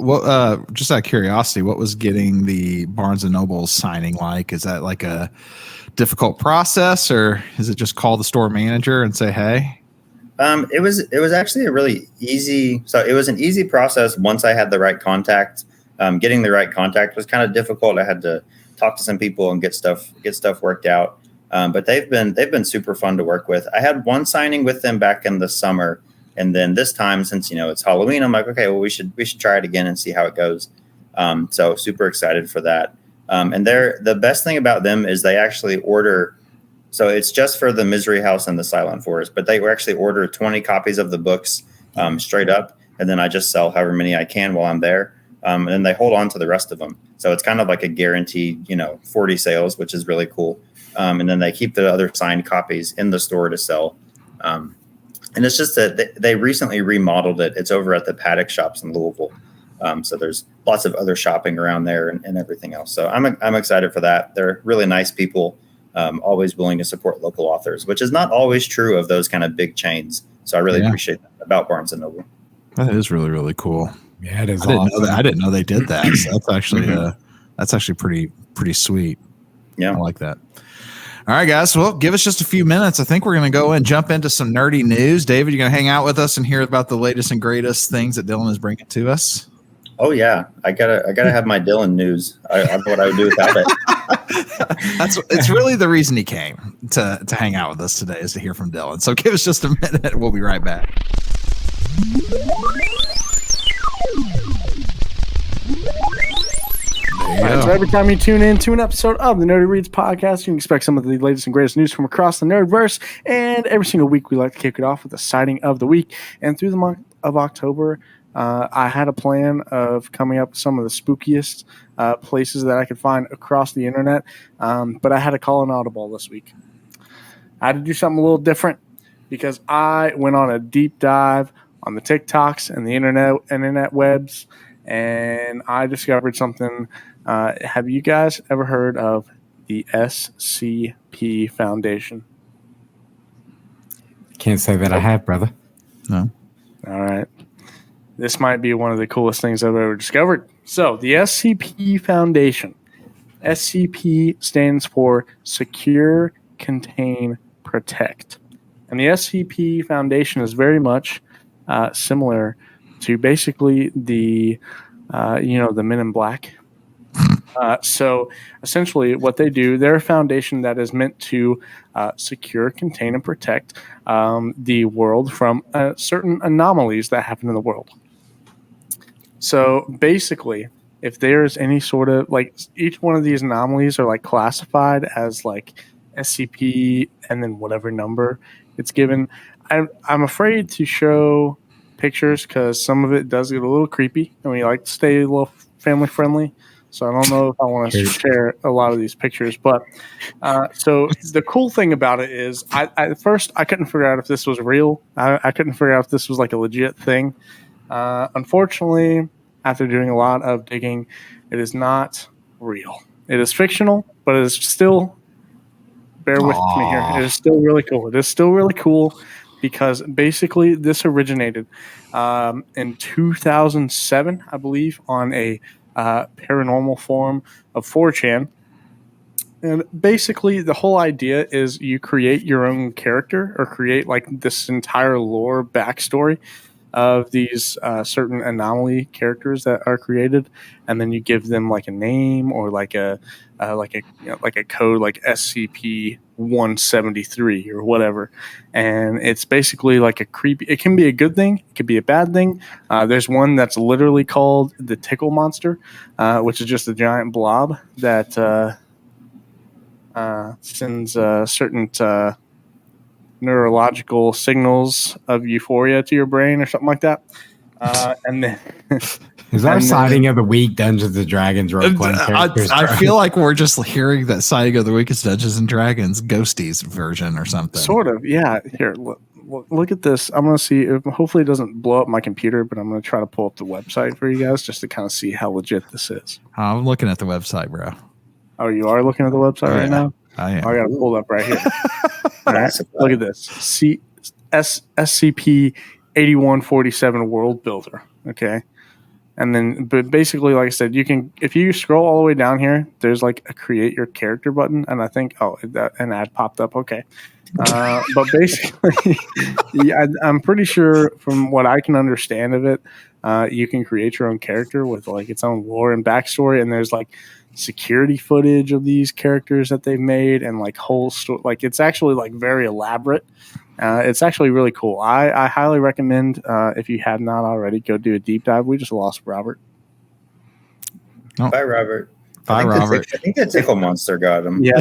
just out of curiosity, what was getting the Barnes and Noble signing like? Is that like a difficult process, or is it just call the store manager and say, hey? It was actually a really easy. So it was an easy process once I had the right contact. Getting the right contact was kind of difficult. I had to talk to some people and get stuff worked out. But they've been super fun to work with. I had one signing with them back in the summer, and then this time, since it's Halloween, I'm like, okay, well we should try it again and see how it goes. So super excited for that. And the best thing about them is they actually order. So it's just for the Misery House and the Silent Forest, but they actually order 20 copies of the books straight up, and then I just sell however many I can while I'm there, and then they hold on to the rest of them. So it's kind of like a guaranteed, 40 sales, which is really cool. And then they keep the other signed copies in the store to sell. And it's just that they recently remodeled it. It's over at the Paddock Shops in Louisville. So there's lots of other shopping around there and everything else. So I'm excited for that. They're really nice people. Always willing to support local authors, which is not always true of those kind of big chains. So I really appreciate that about Barnes and Noble. That is really, really cool. Yeah, it is. I didn't know they did that. So that's actually pretty sweet. Yeah, I like that. All right, guys. Well, give us just a few minutes. I think we're going to go and jump into some nerdy news. David, you're going to hang out with us and hear about the latest and greatest things that Dylan is bringing to us. Oh yeah, I gotta have my Dylan news. I don't know what I would do without it. It's really the reason he came to hang out with us today, is to hear from Dylan. So give us just a minute. We'll be right back. So every time you tune in to an episode of the Nerdy Reads podcast, you can expect some of the latest and greatest news from across the Nerdverse. And every single week, we like to kick it off with the sighting of the week. And through the month of October, I had a plan of coming up with some of the spookiest places that I could find across the internet, but I had to call an audible this week. I had to do something a little different because I went on a deep dive on the TikToks and the internet webs, and I discovered something. Have you guys ever heard of the SCP Foundation? Can't say that I have, brother. No. All right. This might be one of the coolest things I've ever discovered. So, the SCP Foundation. SCP stands for Secure, Contain, Protect. And the SCP Foundation is very much similar to basically the Men in Black. So, essentially, what they do, they're a foundation that is meant to secure, contain, and protect the world from certain anomalies that happen in the world. So basically, if there's any sort of each one of these anomalies are classified as SCP and then whatever number it's given. I'm afraid to show pictures because some of it does get a little creepy, and we like to stay a little family friendly. So I don't know if I want to share a lot of these pictures, but so the cool thing about it is at first I couldn't figure out if this was real. I couldn't figure out if this was a legit thing. Unfortunately, after doing a lot of digging, it is not real. It is fictional, but it is still, bear with me here, it is still really cool. It is still really cool because basically this originated in 2007, I believe, on a paranormal form of 4chan. And basically, the whole idea is you create your own character or create like this entire lore backstory of these certain anomaly characters that are created, and then you give them like a name or like a like a code like SCP-173 or whatever, and it's basically like a creepy. It can be a good thing, it could be a bad thing. There's one that's literally called the Tickle Monster, which is just a giant blob that sends certain neurological signals of euphoria to your brain or something like that. And then is our sighting of the week Dungeons and Dragons role playing characters? I feel like we're just hearing that sighting of the week is Dungeons and Dragons Ghosties version or something. Sort of, yeah. Here, look at this. I'm gonna see. Hopefully, it doesn't blow up my computer, but I'm gonna try to pull up the website for you guys just to kind of see how legit this is. I'm looking at the website, bro. Oh, you are looking at the website right now? I am. I got to pull it up right here. All right, look at this. SCP-8147 World Builder. Okay. And then, but basically, like I said, you can, if you scroll all the way down here, there's like a create your character button. And I think, an ad popped up. Okay. But basically, yeah, I'm pretty sure from what I can understand of it, you can create your own character with like its own lore and backstory. And there's like security footage of these characters that they've made and like whole story. Like it's actually like very elaborate. It's actually really cool. I highly recommend, if you have not already, go do a deep dive. We just lost Robert. Oh. Bye, Robert. Bye, Robert. I think the Tickle Monster got him. Yeah,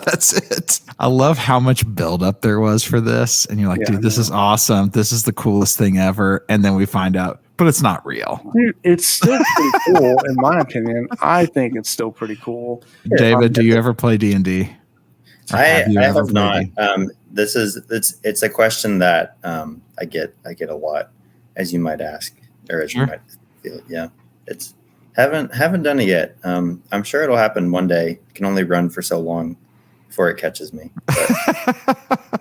that's it. I love how much buildup there was for this. And you're like, dude, this is awesome. This is the coolest thing ever. And then we find out, but it's not real. Dude, it's still pretty cool, in my opinion. I think it's still pretty cool. David, do you ever play D&D? I have not. It's a question that I get a lot, as you might ask, or as you might feel. Yeah, it's haven't done it yet. I'm sure it'll happen one day. It can only run for so long before it catches me.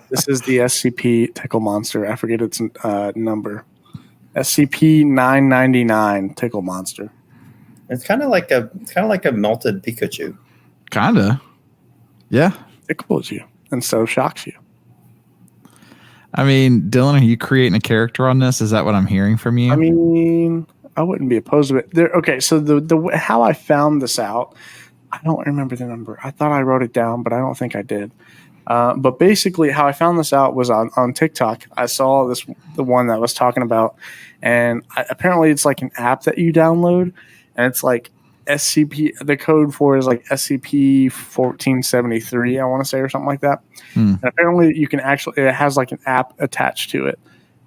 This is the SCP Tickle Monster. I forget its number. SCP-999 Tickle Monster. It's kind of like a melted Pikachu. Kinda. Yeah. Tickles you and so shocks you. I mean, Dylan, are you creating a character on this? Is that what I'm hearing from you? I mean, I wouldn't be opposed to it. Okay, so the how I found this out, I don't remember the number. I thought I wrote it down, but I don't think I did. But basically, how I found this out was on TikTok. I saw the one that was talking about, and apparently it's like an app that you download, and it's like SCP. The code for it is like SCP-1473, I want to say, or something like that. And apparently, you can actually, it has like an app attached to it.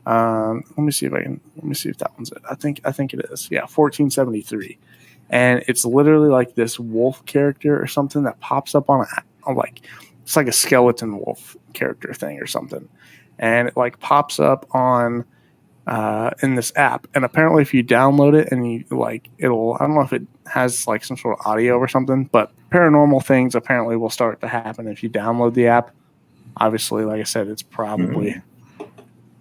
Let me see if that one's it. I think it is. Yeah, 1473, and it's literally like this wolf character or something that pops up on like. It's like a skeleton wolf character thing or something. And it like pops up on in this app. And apparently if you download it and you like it'll, I don't know if it has like some sort of audio or something, but paranormal things apparently will start to happen if you download the app. Obviously, like I said, it's probably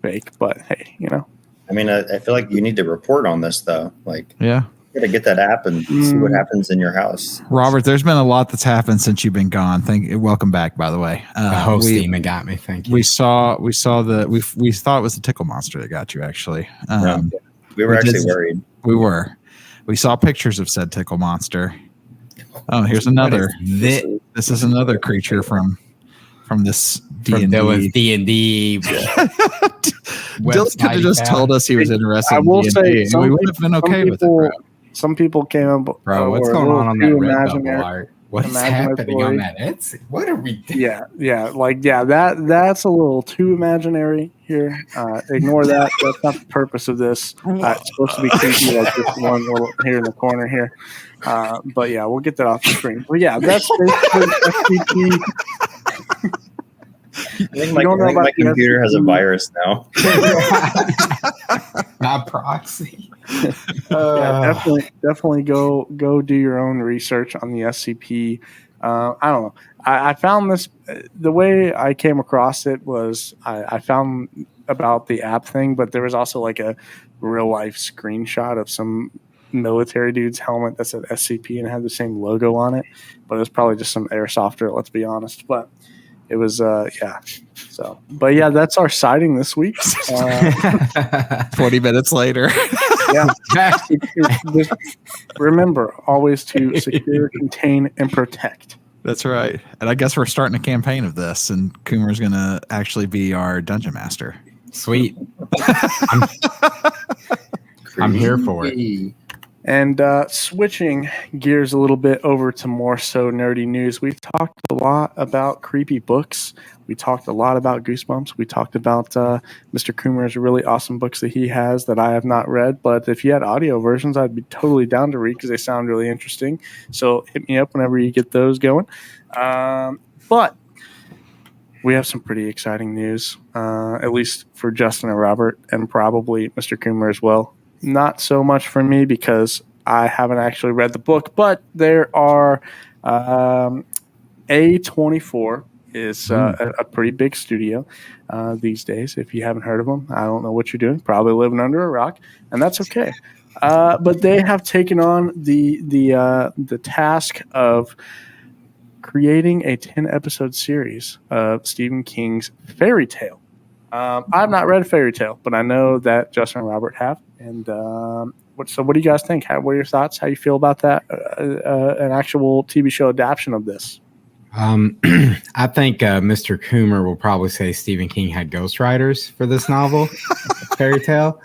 fake, but hey, you know. I mean, I feel like you need to report on this though. Like, yeah. You gotta get that app and see what happens in your house. Robert, there's been a lot that's happened since you've been gone. Welcome back, by the way. The host demon got me. Thank you. We thought it was the Tickle Monster that got you. Actually, we were actually worried. We were. We saw pictures of said Tickle Monster. Oh, here's another. This is another creature from this D&D. D&D. Dylan could have just told us he was interested. I will say, we would have been okay with it, bro. Some people came up. Bro, what's going on that Redbubble art? What's happening on that Etsy? What are we doing? That's a little too imaginary here. Ignore that. That's not the purpose of this. It's supposed to be creepy like this one little here in the corner here. But yeah, we'll get that off the screen. But yeah, that's basically SCP. I think my computer has a virus now. Not proxy. Definitely go do your own research on the SCP. I don't know. I found this. The way I came across it was I found about the app thing, but there was also like a real life screenshot of some military dude's helmet that said SCP and had the same logo on it, but it was probably just some airsoft dirt, let's be honest. But it was, yeah. So, but yeah, that's our sighting this week. 40 minutes later. Yeah. Just remember always to secure, contain, and protect. That's right. And I guess we're starting a campaign of this, and Kummer's going to actually be our dungeon master. Sweet. I'm here for it. And switching gears a little bit over to more so nerdy news, we've talked a lot about creepy books. We talked a lot about Goosebumps. We talked about Mr. Kummer's really awesome books that he has that I have not read. But if you had audio versions, I'd be totally down to read because they sound really interesting. So hit me up whenever you get those going. But we have some pretty exciting news, at least for Justin and Robert, and probably Mr. Kummer as well. Not so much for me because I haven't actually read the book, but there are A24 is a pretty big studio these days. If you haven't heard of them, I don't know what you're doing. Probably living under a rock, and that's okay. But they have taken on the task of creating a 10-episode series of Stephen King's Fairy Tale. I've not read Fairy Tale, but I know that Justin and Robert have. And what do you guys think? What are your thoughts? How you feel about that? An actual TV show adaptation of this? I think Mr. Coomer will probably say Stephen King had ghostwriters for this novel, Fairy Tale.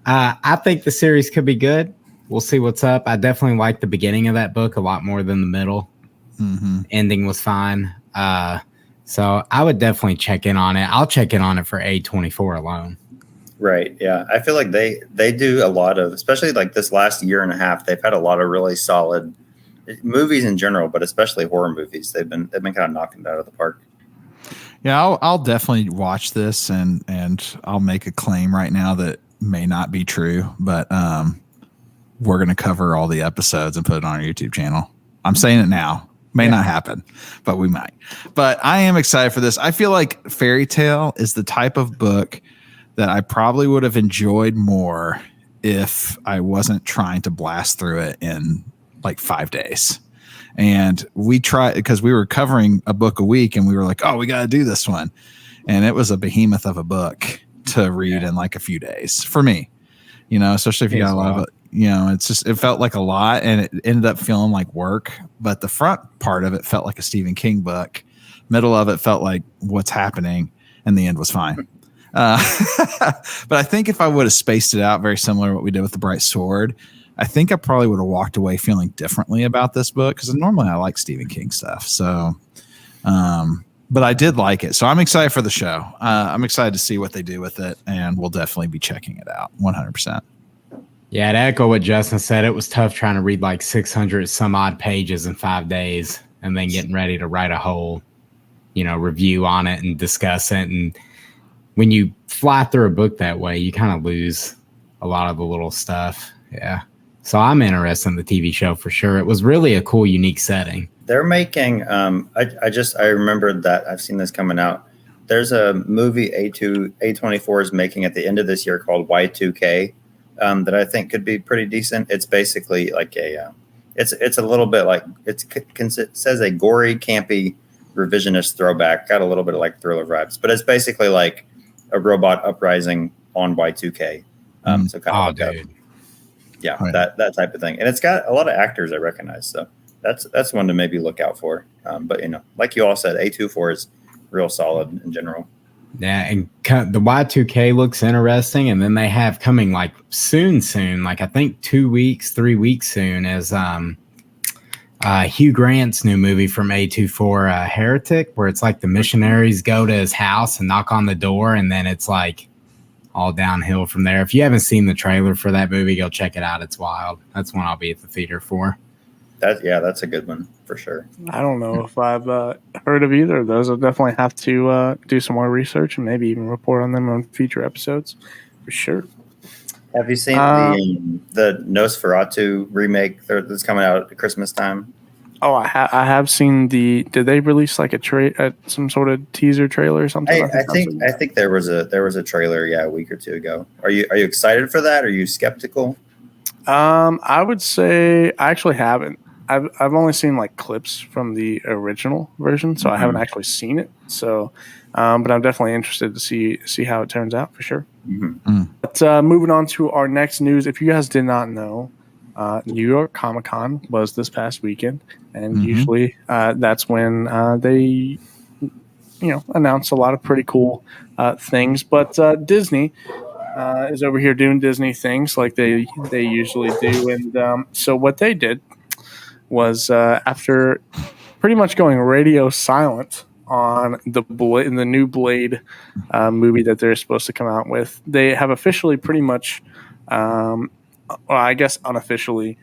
I think the series could be good. We'll see what's up. I definitely like the beginning of that book a lot more than the middle. Mm-hmm. Ending was fine. So I would definitely check in on it. I'll check in on it for A24 alone. Right. Yeah. I feel like they do a lot of, especially like this last year and a half, they've had a lot of really solid movies in general, but especially horror movies. They've been kind of knocking it out of the park. Yeah, I'll definitely watch this, and I'll make a claim right now that may not be true, but we're going to cover all the episodes and put it on our YouTube channel. I'm saying it now. May not happen, but we might. But I am excited for this. I feel like Fairy Tale is the type of book that I probably would have enjoyed more if I wasn't trying to blast through it in like 5 days. And we tried because we were covering a book a week, and we were like, oh, we got to do this one. And it was a behemoth of a book to read in like a few days for me, especially if you got a lot of it. It felt like a lot, and it ended up feeling like work. But the front part of it felt like a Stephen King book. Middle of it felt like what's happening, and the end was fine. But I think if I would have spaced it out very similar to what we did with The Bright Sword, I think I probably would have walked away feeling differently about this book, because normally I like Stephen King stuff. So, but I did like it. So I'm excited for the show. I'm excited to see what they do with it, and we'll definitely be checking it out 100%. Yeah, to echo what Justin said, it was tough trying to read like 600 some odd pages in 5 days and then getting ready to write a whole, review on it and discuss it. And when you fly through a book that way, you kind of lose a lot of the little stuff. Yeah. So I'm interested in the TV show for sure. It was really a cool, unique setting. They're making, I remembered that I've seen this coming out. There's a movie A24 is making at the end of this year called Y2K. That I think could be pretty decent. It's basically like it's a little bit like it says a gory, campy, revisionist throwback. Got a little bit of like Thriller vibes, but it's basically like a robot uprising on Y2K. So kind of dude. Yeah, right. that type of thing, and it's got a lot of actors I recognize. So that's one to maybe look out for. But like you all said, A24 is real solid in general. Yeah, and the Y2K looks interesting, and then they have coming like soon, like I think 2 weeks, 3 weeks soon, is Hugh Grant's new movie from A24, Heretic, where it's like the missionaries go to his house and knock on the door, and then it's like all downhill from there. If you haven't seen the trailer for that movie, go check it out. It's wild. That's one I'll be at the theater for. That's a good one for sure. I don't know if I've heard of either of those. I'll definitely have to do some more research and maybe even report on them on future episodes for sure. Have you seen the Nosferatu remake that's coming out at Christmas time? Oh, I have seen the. Did they release like some sort of teaser trailer or something? I think there was a trailer, a week or two ago. Are you excited for that? Are you skeptical? I would say I actually haven't. I've only seen like clips from the original version, so I haven't actually seen it. So, but I'm definitely interested to see how it turns out for sure. But moving on to our next news, if you guys did not know, New York Comic Con was this past weekend, and usually that's when they announce a lot of pretty cool things. But Disney is over here doing Disney things like they usually do, and so what they did was after pretty much going radio silent on the new Blade movie that they're supposed to come out with, they have officially pretty much, well, I guess unofficially,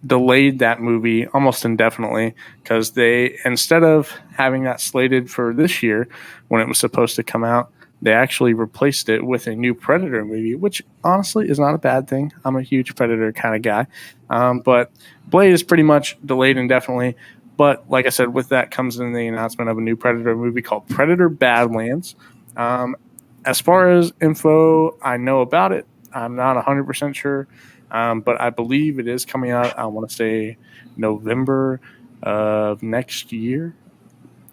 delayed that movie almost indefinitely because they, instead of having that slated for this year when it was supposed to come out, they actually replaced it with a new Predator movie, which honestly is not a bad thing. I'm a huge Predator kind of guy. But Blade is pretty much delayed indefinitely. But like I said, with that comes in the announcement of a new Predator movie called Predator Badlands. As far as info I know about it, I'm not 100% sure. But I believe it is coming out, I want to say November of next year,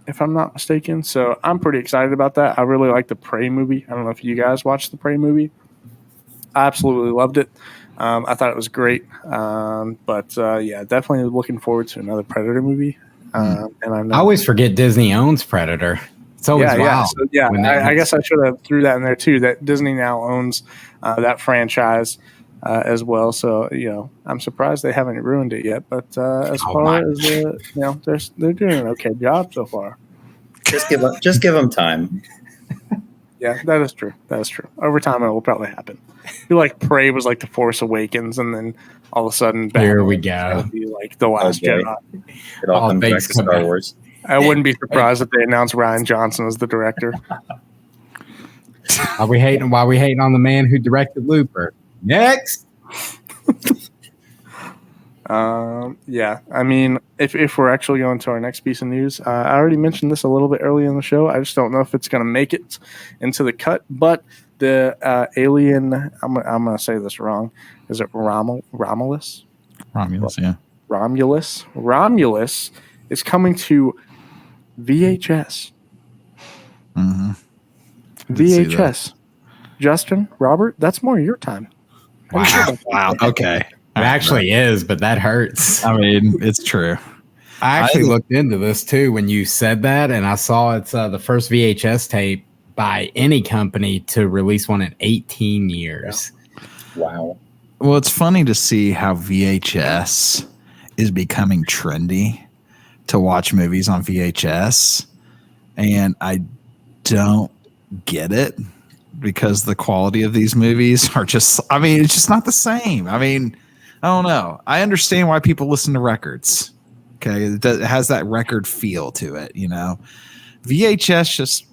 if I'm not mistaken. So I'm pretty excited about that. I really like the Prey movie. I don't know if you guys watched the Prey movie. I absolutely loved it. I thought it was great. But yeah, definitely looking forward to another Predator movie. And I always forget Disney owns Predator. It's always wild. Yeah, so, I guess I should have threw that in there too, that Disney now owns that franchise as well. So, I'm surprised they haven't ruined it yet. But as far as, they're doing an okay job so far. Just give them time. Yeah, that is true. Over time, it will probably happen. I feel like Prey was like The Force Awakens, and then all of a sudden, here we go. Be like The Last Jedi. It all comes back to Star Wars. I wouldn't be surprised if they announced Rian Johnson as the director. Why we hating on the man who directed Looper? Next. Yeah, I mean, if we're actually going to our next piece of news, I already mentioned this a little bit early in the show. I just don't know if it's going to make it into the cut. But the alien, I'm going to say this wrong. Is it Romulus? Romulus, yeah. Romulus is coming to VHS. VHS. Justin, Robert, that's more your time. Wow. Okay. It actually is, but that hurts. I mean, it's true. I actually looked into this too when you said that, and I saw it's the first VHS tape by any company to release one in 18 years. Wow. Well, it's funny to see how VHS is becoming trendy to watch movies on VHS, and I don't get it because the quality of these movies are just, I mean, it's just not the same. I mean, I don't know. I understand why people listen to records. Okay. It has that record feel to it, VHS just,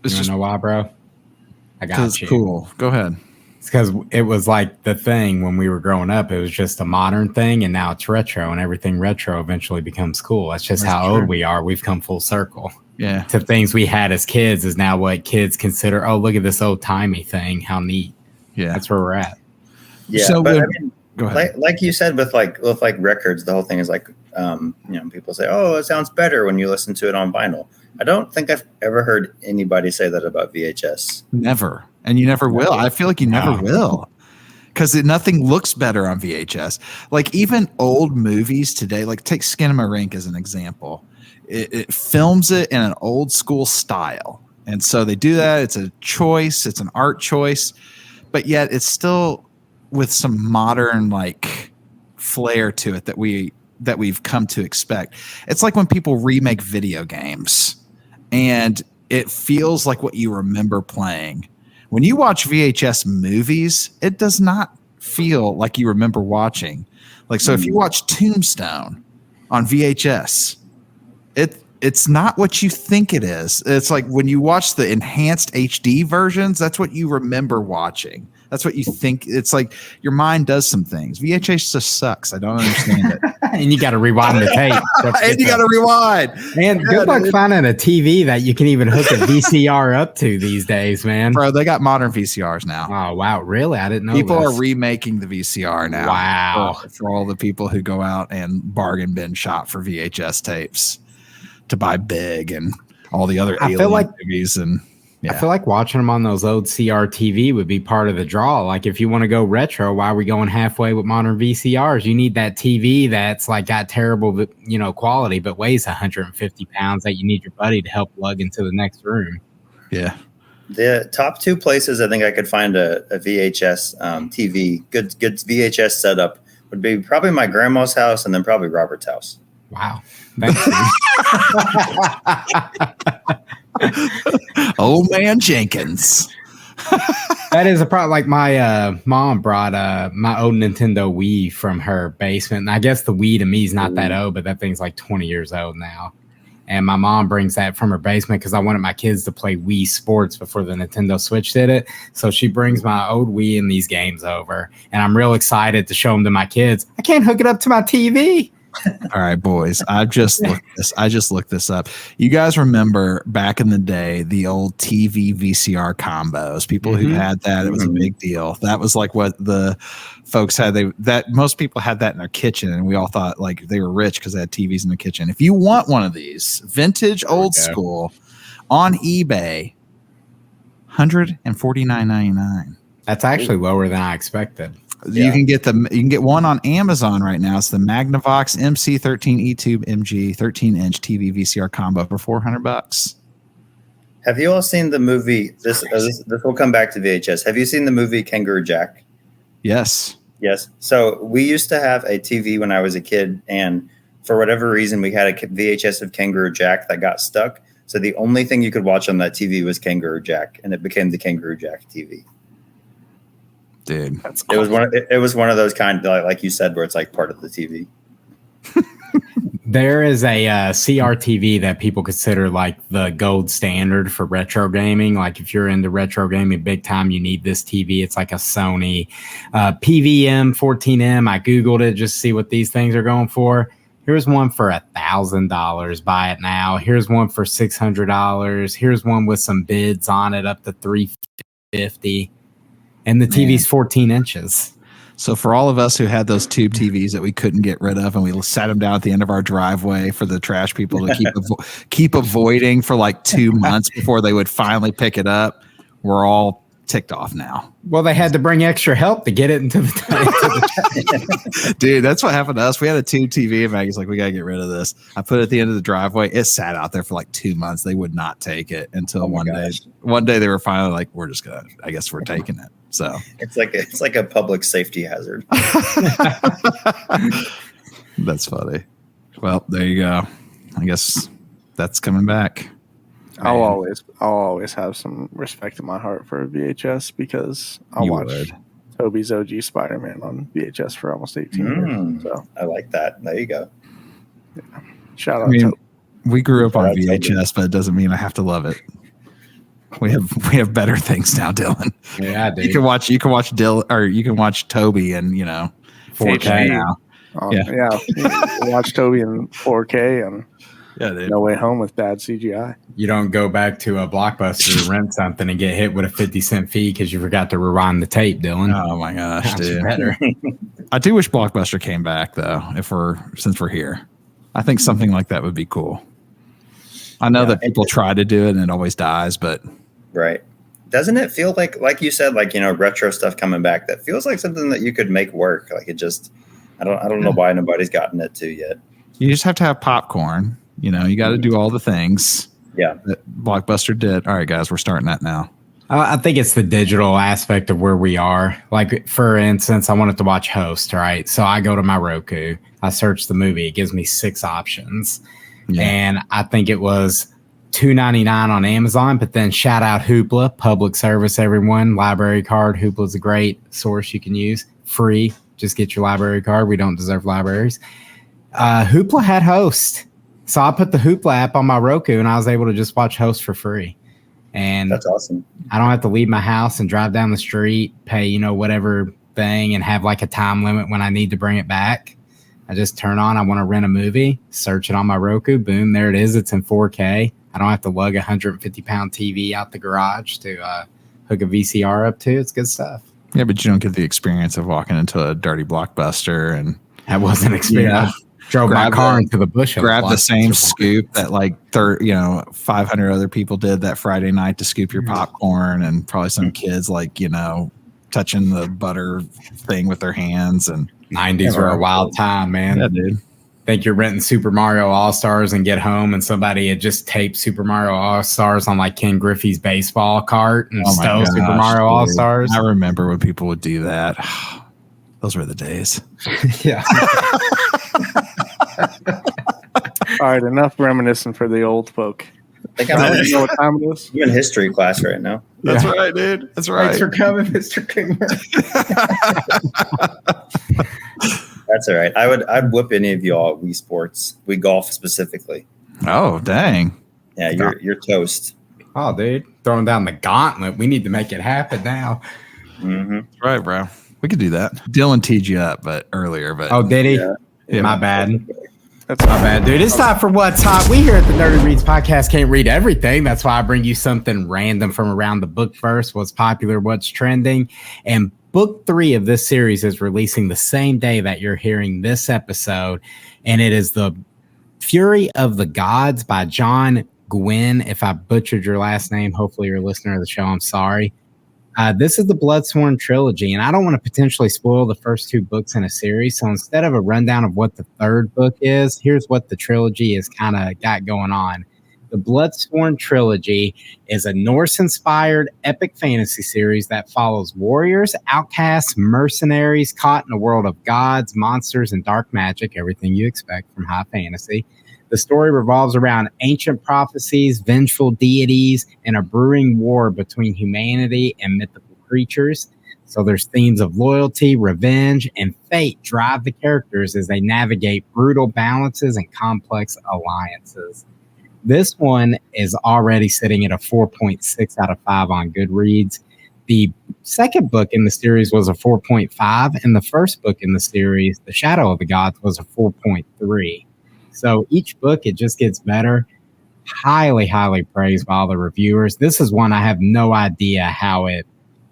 it's just, know why, bro? I got you. It's cool. Go ahead. It's because it was like the thing when we were growing up. It was just a modern thing, and now it's retro, and everything retro eventually becomes cool. That's just how old we are. We've come full circle. Yeah. To things we had as kids is now what kids consider, oh, look at this old timey thing. How neat. Yeah. That's where we're at. Yeah. So but I mean, go ahead. Like you said, with records, the whole thing is like, people say, oh, it sounds better when you listen to it on vinyl. I don't think I've ever heard anybody say that about VHS. Never. And you never will. I feel like you never will. Because nothing looks better on VHS. Like even old movies today, like take Skinamarink as an example. It films it in an old school style. And so they do that. It's a choice. It's an art choice. But yet it's still with some modern like flair to it that we've come to expect. It's like when people remake video games and it feels like what you remember playing. When you watch VHS movies, it does not feel like you remember watching. Like, so if you watch Tombstone on VHS, it's not what you think it is. It's like when you watch the enhanced HD versions, that's what you remember watching. That's what you think. It's like your mind does some things. VHS just sucks. I don't understand it. And you got to rewind the tape. And you got to rewind. Man, good luck finding a TV that you can even hook a VCR up to these days, man. Bro, they got modern VCRs now. Oh, wow. Really? I didn't know People this. are remaking the VCR now. Wow. For all the people who go out and bargain bin shop for VHS tapes to buy Big and all the other alien movies. And yeah. I feel like watching them on those old CRTV would be part of the draw. Like if you want to go retro, why are we going halfway with modern VCRs? You need that TV that's like got terrible, quality, but weighs 150 pounds that you need your buddy to help lug into the next room. Yeah. The top two places I think I could find a VHS TV, good VHS setup would be probably my grandma's house and then probably Robert's house. Wow. Thanks. Old man Jenkins. That is a problem. Like my mom brought my old Nintendo Wii from her basement. And I guess the Wii to me is not that old, but that thing's like 20 years old now. And my mom brings that from her basement because I wanted my kids to play Wii Sports before the Nintendo Switch did it. So she brings my old Wii and these games over. And I'm real excited to show them to my kids. I can't hook it up to my TV. All right, boys. I just looked this up. You guys remember back in the day the old TV VCR combos? People who had that, it was a big deal. That was like what the folks had. That most people had that in their kitchen, and we all thought like they were rich because they had TVs in the kitchen. If you want one of these vintage, old school, on eBay, $149.99. That's actually lower than I expected. You can get one on Amazon right now. It's the Magnavox MC13 eTube MG 13-inch TV VCR combo for $400. Have you all seen the movie? This will come back to VHS. Have you seen the movie Kangaroo Jack? Yes. Yes. So we used to have a TV when I was a kid, and for whatever reason, we had a VHS of Kangaroo Jack that got stuck. So the only thing you could watch on that TV was Kangaroo Jack, and it became the Kangaroo Jack TV. Dude, That's it was one of those kind of, like you said, where it's like part of the TV. There is a CRTV that people consider like the gold standard for retro gaming. Like if you're into retro gaming big time, you need this TV. It's like a Sony PVM 14M. I Googled it just to see what these things are going for. Here's one for $1,000. Buy it now. Here's one for $600. Here's one with some bids on it up to $350. And the TV's 14 inches. So for all of us who had those tube TVs that we couldn't get rid of, and we sat them down at the end of our driveway for the trash people to keep avoiding for like 2 months before they would finally pick it up, we're all ticked off now. Well, they had to bring extra help to get it into the Dude, that's what happened to us. We had a tube TV, and Maggie's like, we got to get rid of this. I put it at the end of the driveway. It sat out there for like 2 months. They would not take it until one day they were finally like, we're just going to, I guess we're taking it. So it's like a public safety hazard. That's funny. Well, there you go. I guess that's coming back. I'll always have some respect in my heart for VHS because I watched Toby's OG Spider-Man on VHS for almost 18 years. So I like that. There you go. Yeah. Shout out Toby. We grew up on VHS, but it doesn't mean I have to love it. We have better things now, Dylan. Yeah, dude. You can watch Dylan, or you can watch Toby and 4K now. Watch Toby in 4K and dude. No Way Home with bad CGI. You don't go back to a Blockbuster to rent something and get hit with a 50-cent fee because you forgot to rewind the tape, Dylan. Oh my gosh, dude. Better. I do wish Blockbuster came back though. Since we're here, I think something like that would be cool. I know that people try to do it and it always dies, but right. Doesn't it feel like you said, retro stuff coming back? That feels like something that you could make work. Like it just, I don't know why nobody's gotten it to yet. You just have to have popcorn. You got to do all the things. Yeah. That Blockbuster did. All right, guys, we're starting that now. I think it's the digital aspect of where we are. Like, for instance, I wanted to watch Host, right? So I go to my Roku. I search the movie. It gives me 6 options. Yeah. And I think it was $2.99 on Amazon, but then shout out Hoopla, public service, everyone. Library card. Hoopla's a great source you can use. Free. Just get your library card. We don't deserve libraries. Hoopla had Host. So I put the Hoopla app on my Roku and I was able to just watch Host for free. And That's awesome. I don't have to leave my house and drive down the street, pay, whatever thing, and have like a time limit when I need to bring it back. I just turn on, I want to rent a movie, search it on my Roku, boom, there it is. It's in 4K. I don't have to lug a 150-pound TV out the garage to hook a VCR up to. It's good stuff. Yeah, but you don't get the experience of walking into a dirty Blockbuster and that wasn't experience. Drove my car into the bush. Grab the same scoop that 500 other people did that Friday night to scoop your popcorn, and probably some kids touching the butter thing with their hands. And 90s were a wild time, man. Yeah, dude. Think you're renting Super Mario All-Stars and get home and somebody had just taped Super Mario All-Stars on like Ken Griffey's baseball cart and stole Super Mario All-Stars. I remember when people would do that. Those were the days. Yeah. All right, enough reminiscing for the old folk. I think I'm You know what time it is? in history class right now. That's right, dude. That's right. Thanks for coming, Mr. Kummer. That's all right. I'd whoop any of y'all at Wii Sports, Wii Golf specifically. Oh, dang. Yeah, you're toast. Oh, dude. Throwing down the gauntlet. We need to make it happen now. Mm-hmm. That's right, bro. We could do that. Dylan teed you up earlier. Oh, did he? Yeah. My bad. That's My bad, dude. It's time for What's Hot. We here at the Nerdy Reads podcast can't read everything. That's why I bring you something random from around the book first. What's popular, what's trending. And book 3 of this series is releasing the same day that you're hearing this episode. And it is The Fury of the Gods by John Gwynne. If I butchered your last name, hopefully you're a listener of the show. I'm sorry. This is the Bloodsworn trilogy, and I don't want to potentially spoil the first 2 books in a series. So instead of a rundown of what the 3rd book is, here's what the trilogy has kind of got going on. The Bloodsworn trilogy is a Norse-inspired epic fantasy series that follows warriors, outcasts, mercenaries caught in a world of gods, monsters, and dark magic, everything you expect from high fantasy. The story revolves around ancient prophecies, vengeful deities, and a brewing war between humanity and mythical creatures. So there's themes of loyalty, revenge, and fate drive the characters as they navigate brutal balances and complex alliances. This one is already sitting at a 4.6 out of 5 on Goodreads. The second book in the series was a 4.5, and the first book in the series, The Shadow of the Gods, was a 4.3. So each book, it just gets better. Highly, highly praised by all the reviewers. This is one I have no idea how it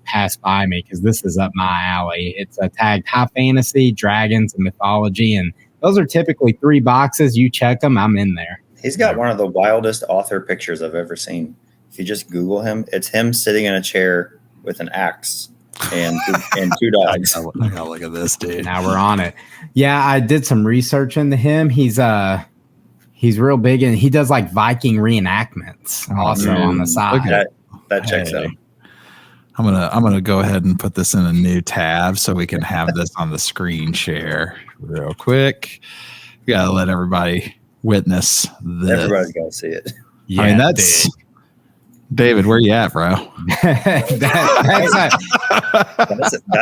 passed by me because this is up my alley. It's tagged high fantasy, dragons, and mythology. And those are typically 3 boxes. You check them, I'm in there. He's got one of the wildest author pictures I've ever seen. If you just Google him, it's him sitting in a chair with an axe and 2 dogs. I gotta look at this, dude. Now we're on it. Yeah, I did some research into him. He's real big and he does like Viking reenactments also on the side. That checks out. I'm gonna go ahead and put this in a new tab so we can have this on the screen share real quick. We gotta let everybody witness this. Everybody's got to see it. Yeah, I mean, that's big. David, where you at, bro? That's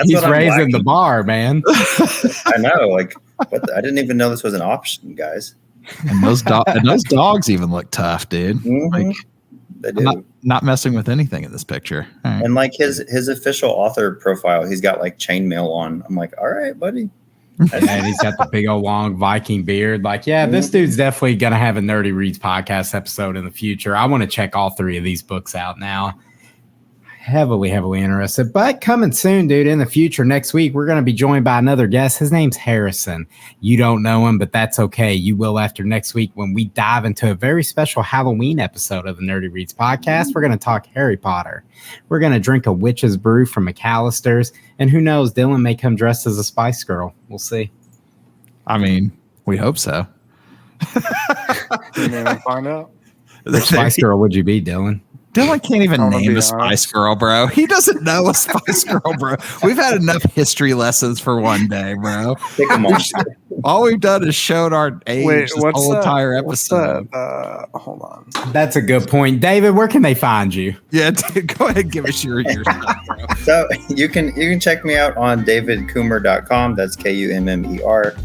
he's what raising the bar, man. I know. Like, I didn't even know this was an option, guys. And those dogs even look tough, dude. Mm-hmm. Like, They do. not messing with anything in this picture. All right. And like his official author profile, he's got like chainmail on. I'm like, all right, buddy. And he's got the big old long Viking beard. Like, yeah, this dude's definitely going to have a Nerdy Reads podcast episode in the future. I want to check all 3 of these books out now. Heavily interested. But coming soon, dude, in the future, next week, we're going to be joined by another guest. His name's Harrison. You don't know him, but that's okay. You will after next week when we dive into a very special Halloween episode of the Nerdy Reads podcast. We're going to talk Harry Potter. We're going to drink a witch's brew from McAllister's. And who knows, Dylan may come dressed as a Spice Girl. We'll see. I mean, we hope so. You may find out. Which Spice Girl would you be, Dylan? Dylan can't even I'm gonna name be a Spice honest. Girl, bro. He doesn't know a Spice Girl, bro. We've had enough history lessons for one day, bro. Pick a monster. All we've done is showed our age Wait, this what's whole that? entire What's episode. that? Hold on. That's a good point. David, where can they find you? Yeah, dude, go ahead and give us your stuff, bro. So you can check me out on davidkummer.com. That's KUMMER.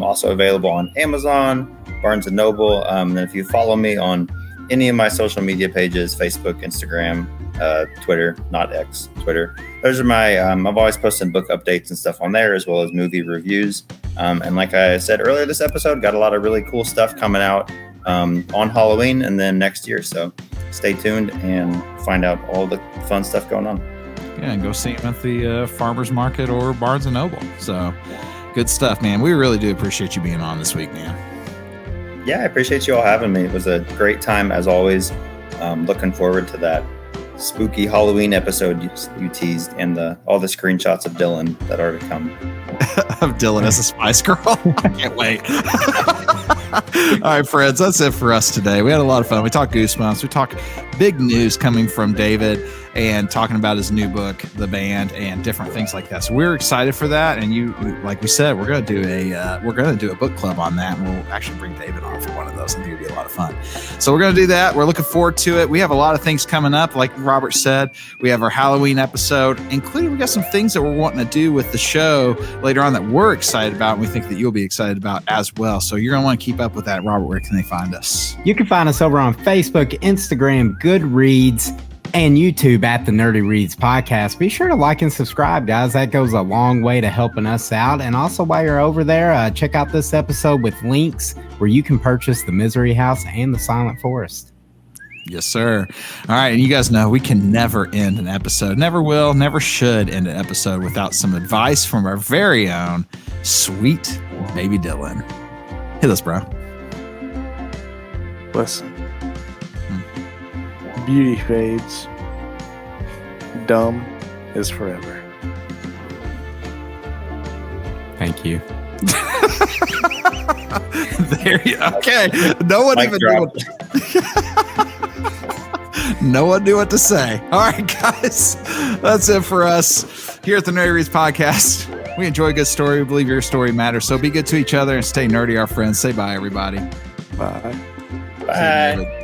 Also available on Amazon, Barnes & Noble. And if you follow me on any of my social media pages, Facebook, Instagram, Twitter, not X, Twitter. Those are my, I've always posted book updates and stuff on there, as well as movie reviews. And like I said earlier this episode, got a lot of really cool stuff coming out on Halloween and then next year. So stay tuned and find out all the fun stuff going on. Yeah, and go see him at the farmer's market or Barnes & Noble. So good stuff, man. We really do appreciate you being on this week, man. Yeah, I appreciate you all having me. It was a great time, as always. Looking forward to that spooky Halloween episode you teased and all the screenshots of Dylan that are to come. Of Dylan as a Spice Girl. I can't wait. All right, friends, that's it for us today. We had a lot of fun. We talked Goosebumps. We talked big news coming from David and talking about his new book, The Band, and different things like that. So we're excited for that. And you, like we said, we're going to do a book club on that. And we'll actually bring David on for one of those. I think it'll be a lot of fun. So we're going to do that. We're looking forward to it. We have a lot of things coming up. Like Robert said, we have our Halloween episode, including we got some things that we're wanting to do with the show later on that we're excited about. And we think that you'll be excited about as well. So you're going to want to keep up with that. Robert, where can they find us? You can find us over on Facebook, Instagram, Goodreads, and YouTube at the Nerdy Reads Podcast. Be sure to like and subscribe, guys. That goes a long way to helping us out. And also, while you're over there, check out this episode with links where you can purchase The Misery House and The Silent Forest. Yes, sir. All right. And you guys know we can never end an episode, never will, never should end an episode without some advice from our very own sweet baby Dylan. Hit us, bro. Listen. Beauty fades. Dumb is forever. Thank you. There you okay. No one Mic even drop. No one knew what to say. All right, guys. That's it for us here at the Nerdy Reads Podcast. We enjoy a good story. We believe your story matters. So be good to each other and stay nerdy, our friends. Say bye, everybody. Bye. Bye.